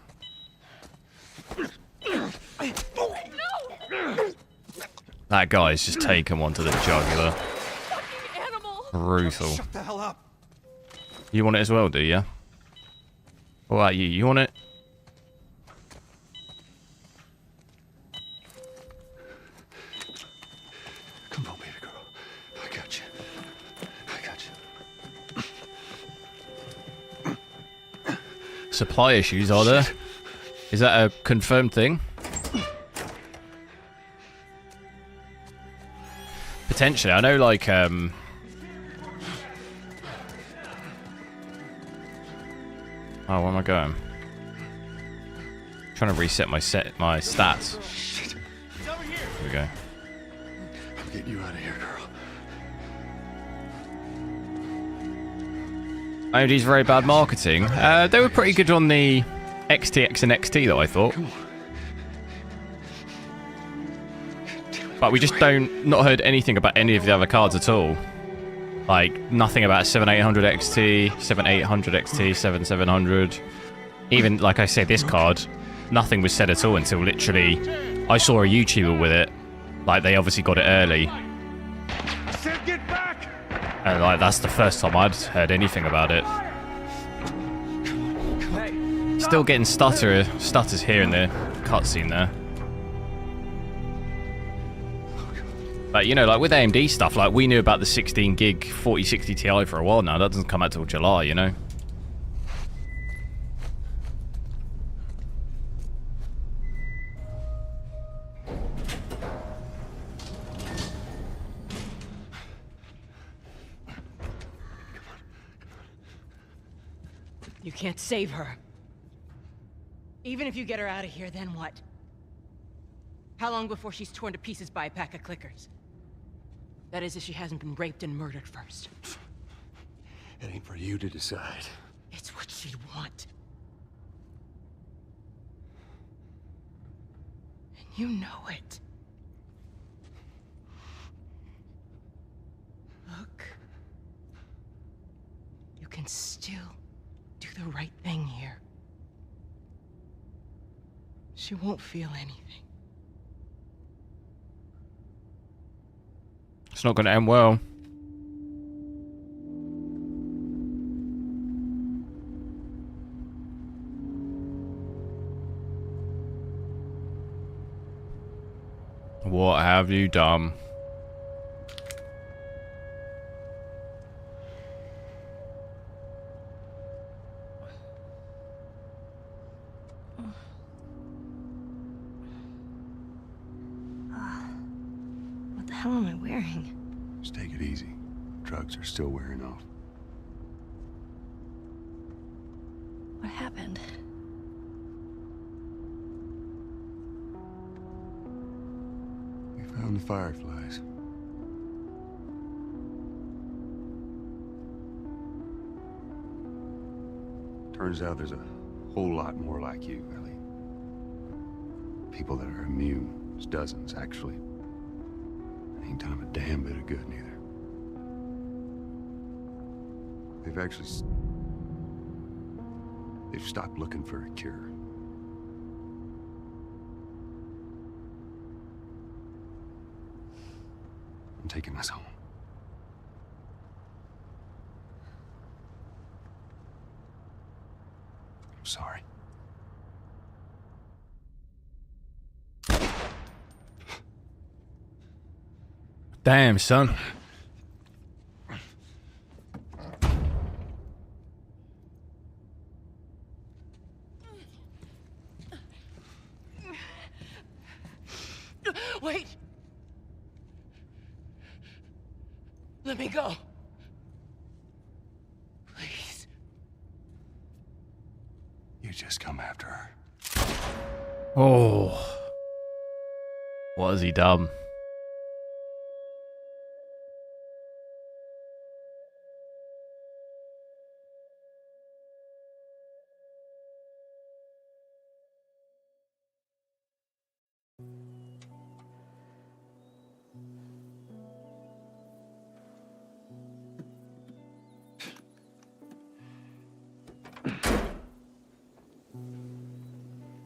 That guy's just taken one to the jugular. Brutal. Shut the hell up. You want it as well, do you? What about you? You want it? Come on, baby girl. I got you. I got you. Supply issues, are there? Is that a confirmed thing? Potentially. I know, like, oh, where am I going? Trying to reset my stats. Shit. Here we go. I'm getting you out of here, girl. AMD's very bad marketing. They were pretty good on the XTX and XT, though, I thought. But we just not heard anything about any of the other cards at all. Like, nothing about 7800 XT, 7800 XT, 7700. Even, like I say, this card, nothing was said at all until literally I saw a YouTuber with it. Like, they obviously got it early. I said get back! And, like, that's the first time I'd heard anything about it. Still getting stutters here in the cutscene there. But, you know, like with AMD stuff, like we knew about the 16 gig 4060 Ti for a while now. That doesn't come out till July, you know. You can't save her. Even if you get her out of here, then what? How long before she's torn to pieces by a pack of clickers? That is, if she hasn't been raped and murdered first. It ain't for you to decide. It's what she'd want. And you know it. Look. You can still do the right thing here. She won't feel anything. It's not going to end well. What have you done? What the hell am I wearing? Just take it easy. Drugs are still wearing off. What happened? We found the fireflies. Turns out there's a whole lot more like you, Ellie. People that are immune. There's dozens, actually. Ain't done them a damn bit of good, neither. They've stopped looking for a cure. I'm taking us home. I'm sorry. Damn, son. Wait! Let me go. Please. You just come after her. Oh. What has he done?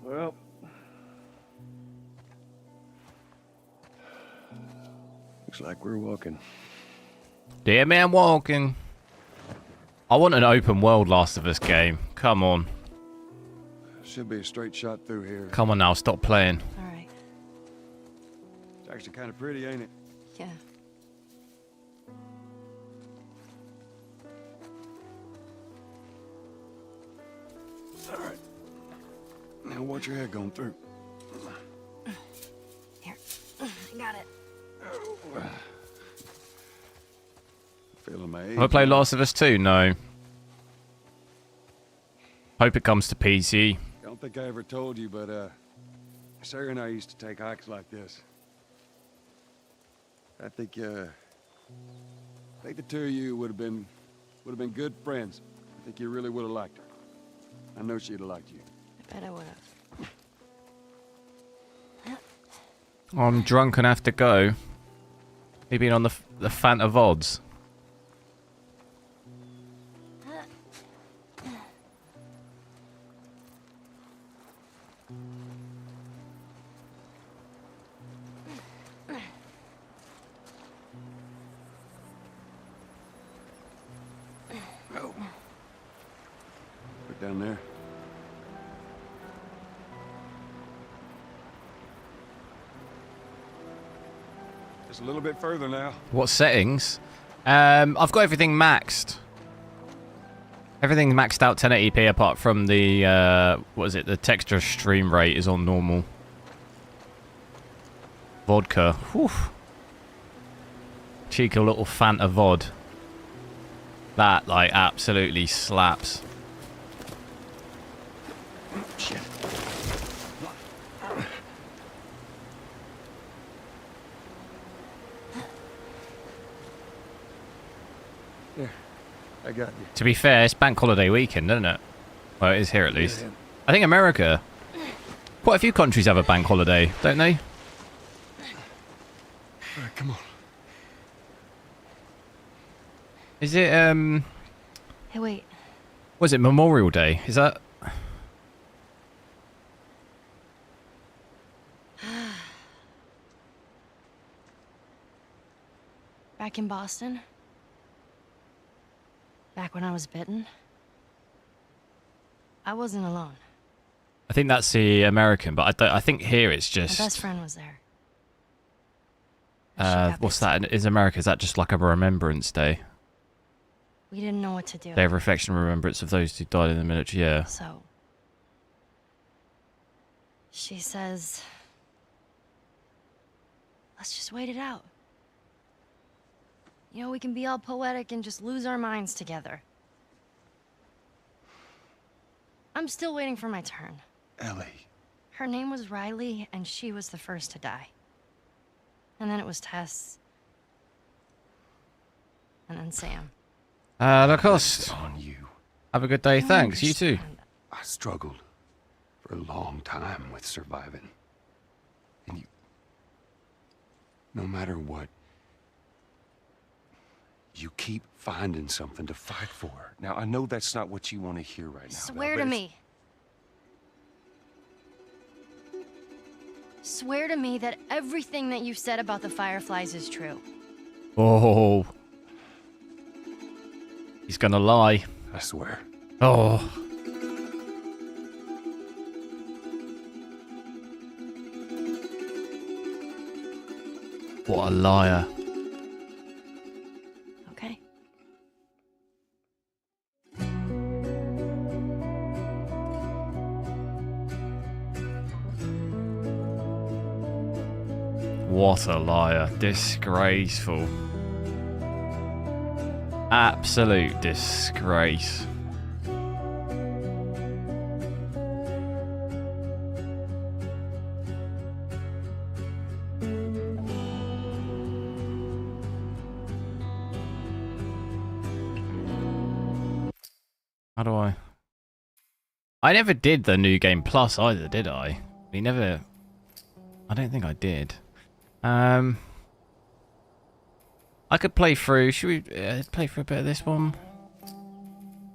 Well, looks like we're walking. Dear man walking. I want an open world Last of Us game. Come on. Should be a straight shot through here. Come on now, stop playing. All right. It's actually kind of pretty, ain't it? Yeah. All right. Now watch your head going through. Here. I got it. Feeling my age. Have I played Last of Us 2? No. Hope it comes to PC. I don't think I ever told you, but Sarah and I used to take hikes like this. I think the two of you would have been good friends. I think you really would have liked her. I know she'd have liked you. I bet I would have. I'm drunk and have to go. He been on the Fanta VODs. Oh. Look down there. Just a little bit further now. What settings? I've got everything maxed. Everything's maxed out 1080p apart from the, what is it? The texture stream rate is on normal. Vodka. Whew. Cheeky little Fanta VOD. That, like, absolutely slaps. Here, I got you. To be fair, it's bank holiday weekend, isn't it? Well, it is here at least. I think America, quite a few countries have a bank holiday, don't they? All right, come on. Is it, Hey, wait. was it Memorial Day? Is that? Back in Boston? Back when I was bitten? I wasn't alone. I think that's the American, but I think here it's just. My best friend was there. What's that? Is America? Is that just like a Remembrance Day? We didn't know what to do. Day of reflection and remembrance of those who died in the military. Yeah. So, she says, let's just wait it out. You know, we can be all poetic and just lose our minds together. I'm still waiting for my turn. Ellie. Her name was Riley, and she was the first to die. And then it was Tess. And then Sam. Lacoste. On you. Have a good day. Thanks. You too. I struggled for a long time with surviving. And you... No matter what, you keep finding something to fight for. Now, I know that's not what you want to hear right now. Swear to me. Swear to me that everything that you said about the Fireflies is true. Oh. He's gonna lie. I swear. Oh. What a liar. Okay. What a liar. Disgraceful. Absolute disgrace. How do I? I never did the new game plus either, did I? We never. I don't think I did. I could play through. Should we play through a bit of this one?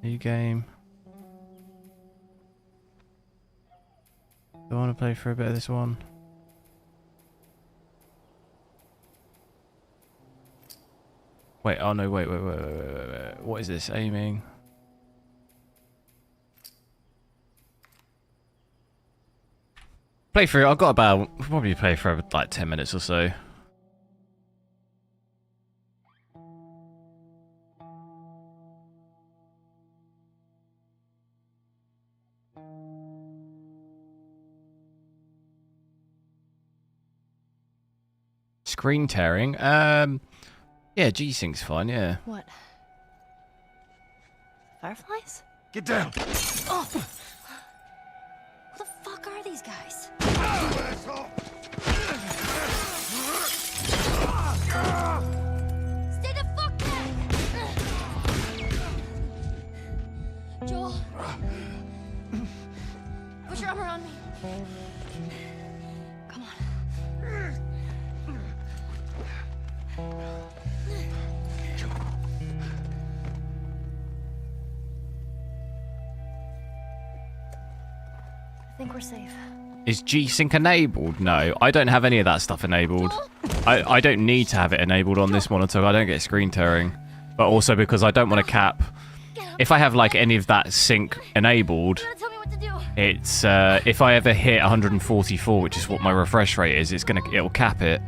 New game. Do I want to play through a bit of this one? Wait, oh no, wait. What is this? Aiming. Play through. I've got about probably play for like 10 minutes or so. Screen tearing. Yeah, G-Sync's fine. Yeah. What? Fireflies? Get down! Oh! Who the fuck are these guys? Stay the fuck back! Joel. Put your arm around me. Come on. I think we're safe. Is G-Sync enabled? No, I don't have any of that stuff enabled. I don't need to have it enabled on this monitor. I don't get screen tearing. But also because I don't want to cap. If I have like any of that sync enabled, it's if I ever hit 144, which is what my refresh rate is, it'll cap it.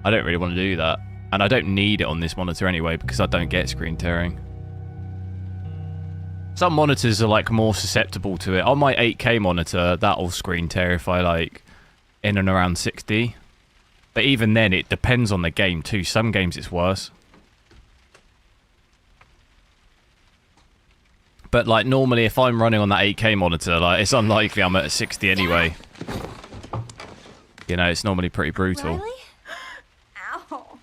I don't really want to do that. And I don't need it on this monitor anyway because I don't get screen tearing. Some monitors are like more susceptible to it. On my 8K monitor, that'll screen tear if I like in and around 60. But even then, it depends on the game too. Some games it's worse. But like normally, if I'm running on that 8K monitor, like it's unlikely I'm at a 60 anyway. You know, it's normally pretty brutal. Riley? Ow.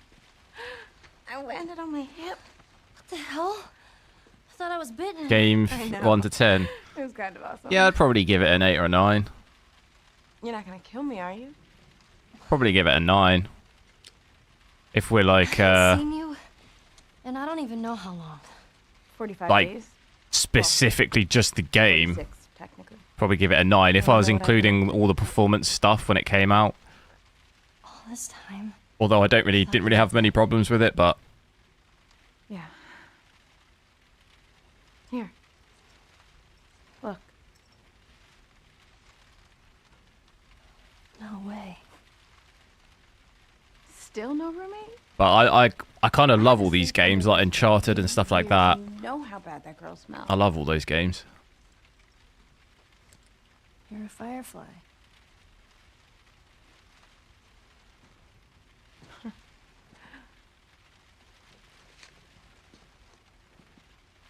I landed on my hip. What the hell? I thought I was bitten. Game I know. 1 to 10. It was kind of awesome. Yeah, I'd probably give it an 8 or a 9. You're not gonna kill me, are you? Probably give it a 9. If we're like, I've seen you, and I don't even know how long. 45 like days. specifically just the game, 46, technically. probably give it a 9. If I I was know what I including all the performance stuff when it came out. All this time. Although I didn't really have many problems with it, but Yeah. Here. Look. No way. Still no roommate? but I kind of love all these games like Uncharted and stuff like that. You know how bad that girl smells. I love all those games. You're a firefly.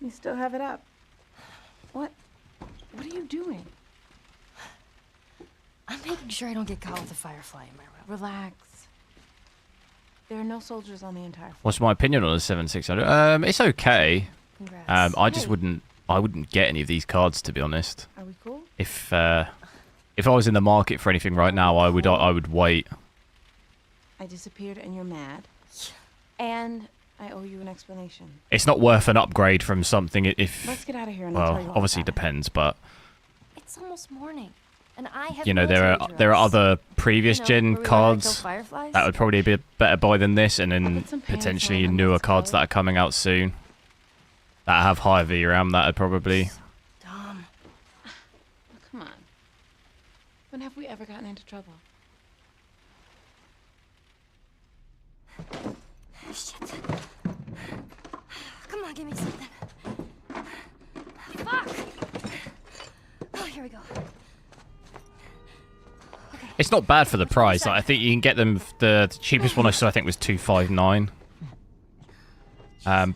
You still have it up. What are you doing? I'm making sure I don't get caught with a firefly in my room. Relax. There are no soldiers on the entire floor. What's my opinion on the 7600? It's okay. Congrats. I just wouldn't get any of these cards, to be honest. Are we cool? If I was in the market for anything right now, I would wait. I disappeared and you're mad. And I owe you an explanation. It's not worth an upgrade from something if. Let's get out of here and I'll tell you Well, all obviously about it. depends, but It's almost morning, and I have you know there are military there are dress. other previous You know, gen where we learn to kill cards fireflies? that would probably be a better buy than this, and then put some pants potentially on and newer let's cards go. that are coming out soon that have higher VRAM. That would probably. Dumb. Oh, come on. When have we ever gotten into trouble? Shit. Come on, give me something. Fuck! Oh, here we go. Okay. It's not bad for the price. Like, I think you can get them. The cheapest one I saw, I think, was $259.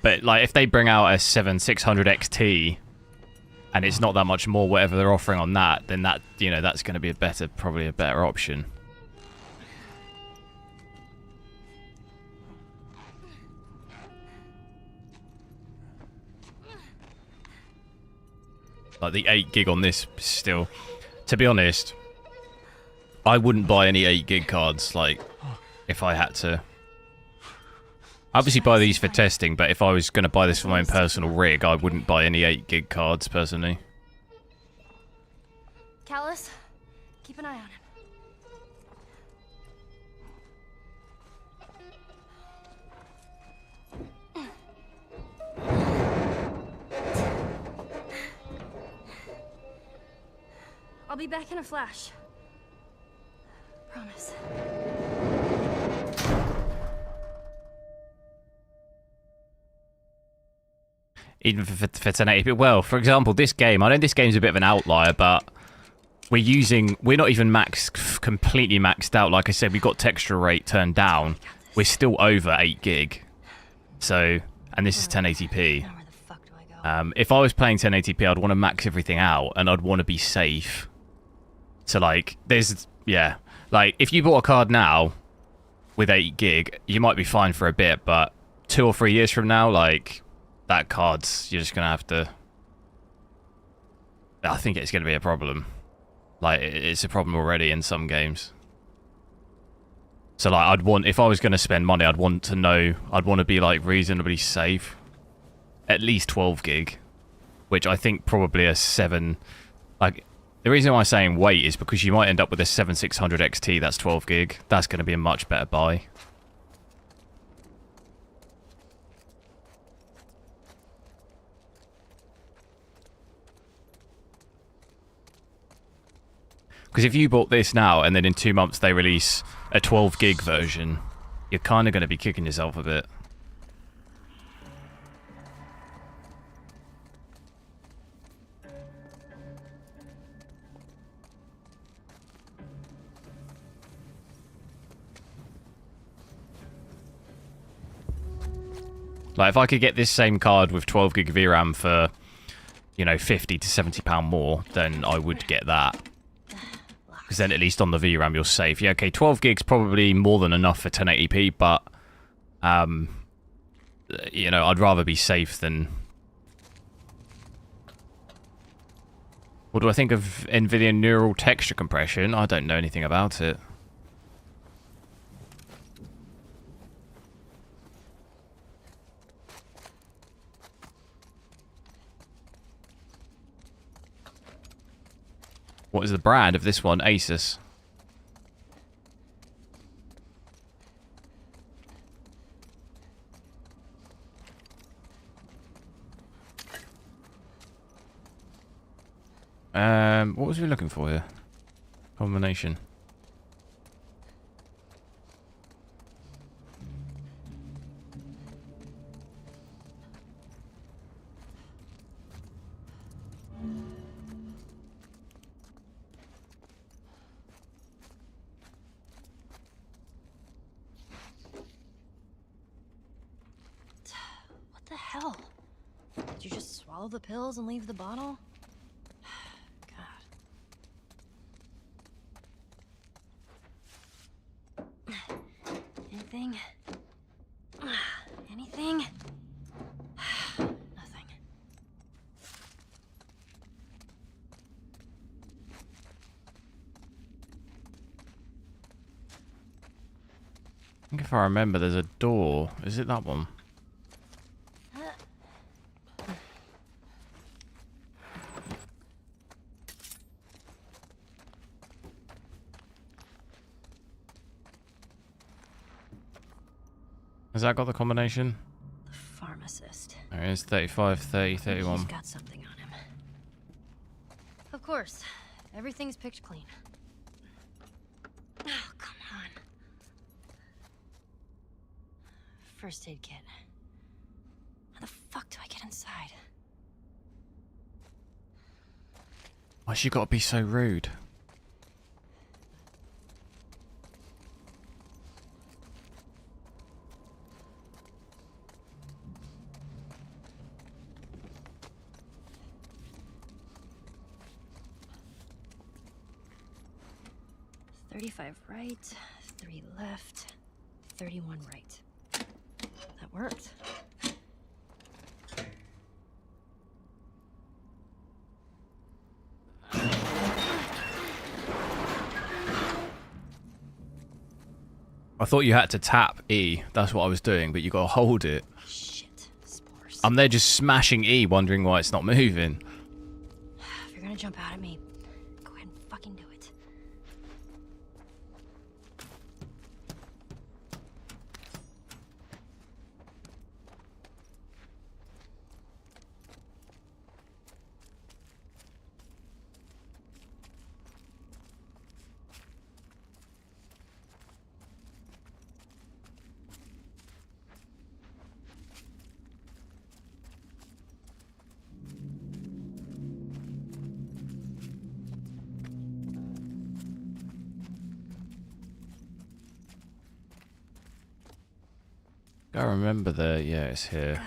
But like, if they bring out a 7600 XT, and it's not that much more, whatever they're offering on that, then that that's going to be probably a better option. Like the 8 gig on this still, to be honest, I wouldn't buy any 8 gig cards, like, if I had to. I obviously buy these for testing, but if I was going to buy this for my own personal rig, I wouldn't buy any 8 gig cards, personally. Callus, keep an eye on him. I'll be back in a flash. Promise. Even for 1080p. Well, for example, this game, I know this game's a bit of an outlier, but we're not even completely maxed out. Like I said, we've got texture rate turned down. We're still over 8 gig. So, and this is 1080p. Now where the fuck do I go? If I was playing 1080p, I'd want to max everything out, and I'd want to be safe. So, like, like, if you bought a card now with 8 gig, you might be fine for a bit, but 2 or 3 years from now, like, that card's, you're just going to have to... I think it's going to be a problem. Like, it's a problem already in some games. So, like, if I was going to spend money, I'd want to be, like, reasonably safe. At least 12 gig. Which I think probably a 7... Like, the reason why I'm saying wait is because you might end up with a 7600 XT that's 12 gig. That's going to be a much better buy. Because if you bought this now and then in 2 months they release a 12 gig version, you're kind of going to be kicking yourself a bit. Like, if I could get this same card with 12 gig VRAM for, 50 to 70 pound more, then I would get that. Because then at least on the VRAM you're safe. Yeah, okay, 12 gigs probably more than enough for 1080p, but you know, I'd rather be safe than... What do I think of NVIDIA neural texture compression? I don't know anything about it. What is the brand of this one? Asus. What was we looking for here? Combination. What the hell? Did you just swallow the pills and leave the bottle? Anything? Anything? Nothing. I think if I remember, there's a door. Is it that one? Has that got the combination? The pharmacist. There it is, 35, 30, He's 31. got something on him. Of course. Everything's picked clean. Oh, come on. First aid kit. How the fuck do I get inside? Why's she got to be so rude? Right, 3 left, 31 right. That worked. I thought you had to tap E. That's what I was doing, but you got to hold it. Shit, spores. I'm there just smashing E, wondering why it's not moving. If you're gonna jump out at me, go ahead and fucking do it. I remember yeah, it's here.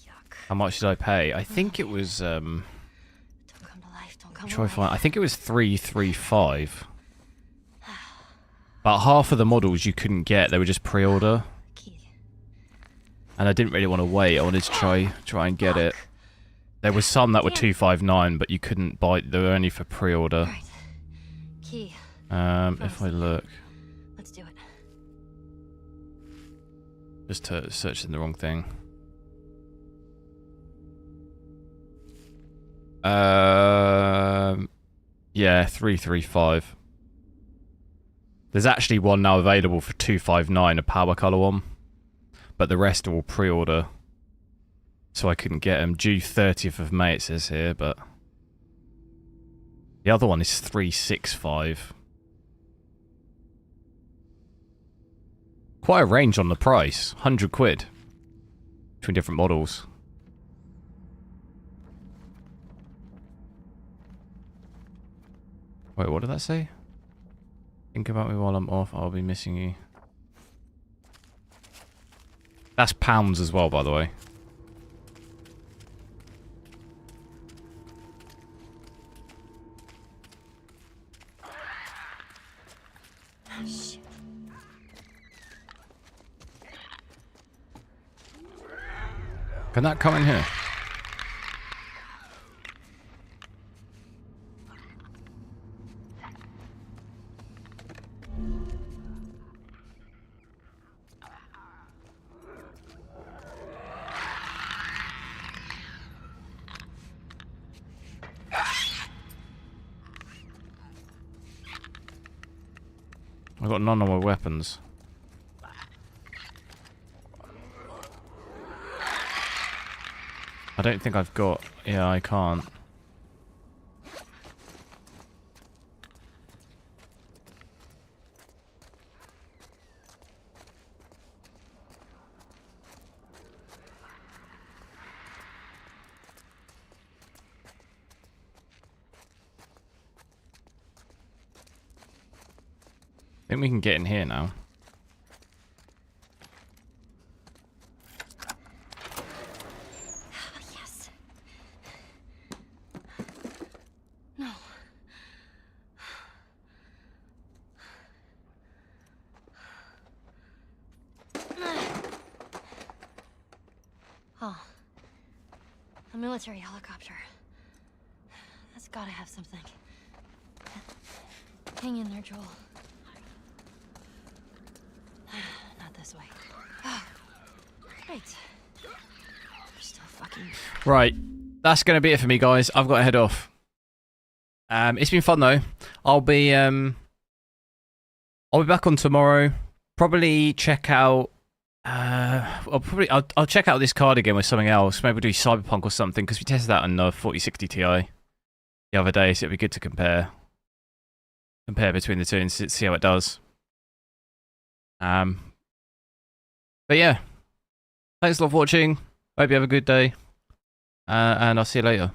Yuck. How much did I pay? I think it was, Don't come to life, don't come to try life. find. I think it was 335. About half of the models you couldn't get; they were just pre-order. Key. And I didn't really want to wait. I wanted to try and get it. There was some that were 259, but you couldn't buy. They were only for pre-order. Right. Key. If I look, Let's do it. just searching the wrong thing. Yeah, 335. There's actually one now available for 259, a power color one, but the rest are all pre-order, so I couldn't get them. Due 30th of May, it says here, but the other one is 365. Quite a range on the price, 100 quid between different models. Wait, what did that say? Think about me while I'm off, I'll be missing you. That's pounds as well, by the way. Shit. Can that come in here? I've got none of my weapons. I don't think I've got... Yeah, I can't. I think we can get in here now. Yes. No. Oh. A military helicopter. That's gotta have something. Hang in there, Joel. Not this way. Great. We're still fucking... Right. That's going to be it for me, guys. I've got to head off. It's been fun, though. I'll be back on tomorrow. Probably check out... I'll check out this card again with something else. Maybe we'll do Cyberpunk or something, because we tested that on the 4060 Ti the other day, so it'd be good to compare between the two and see how it does. But yeah, thanks a lot for watching. Hope you have a good day, and I'll see you later.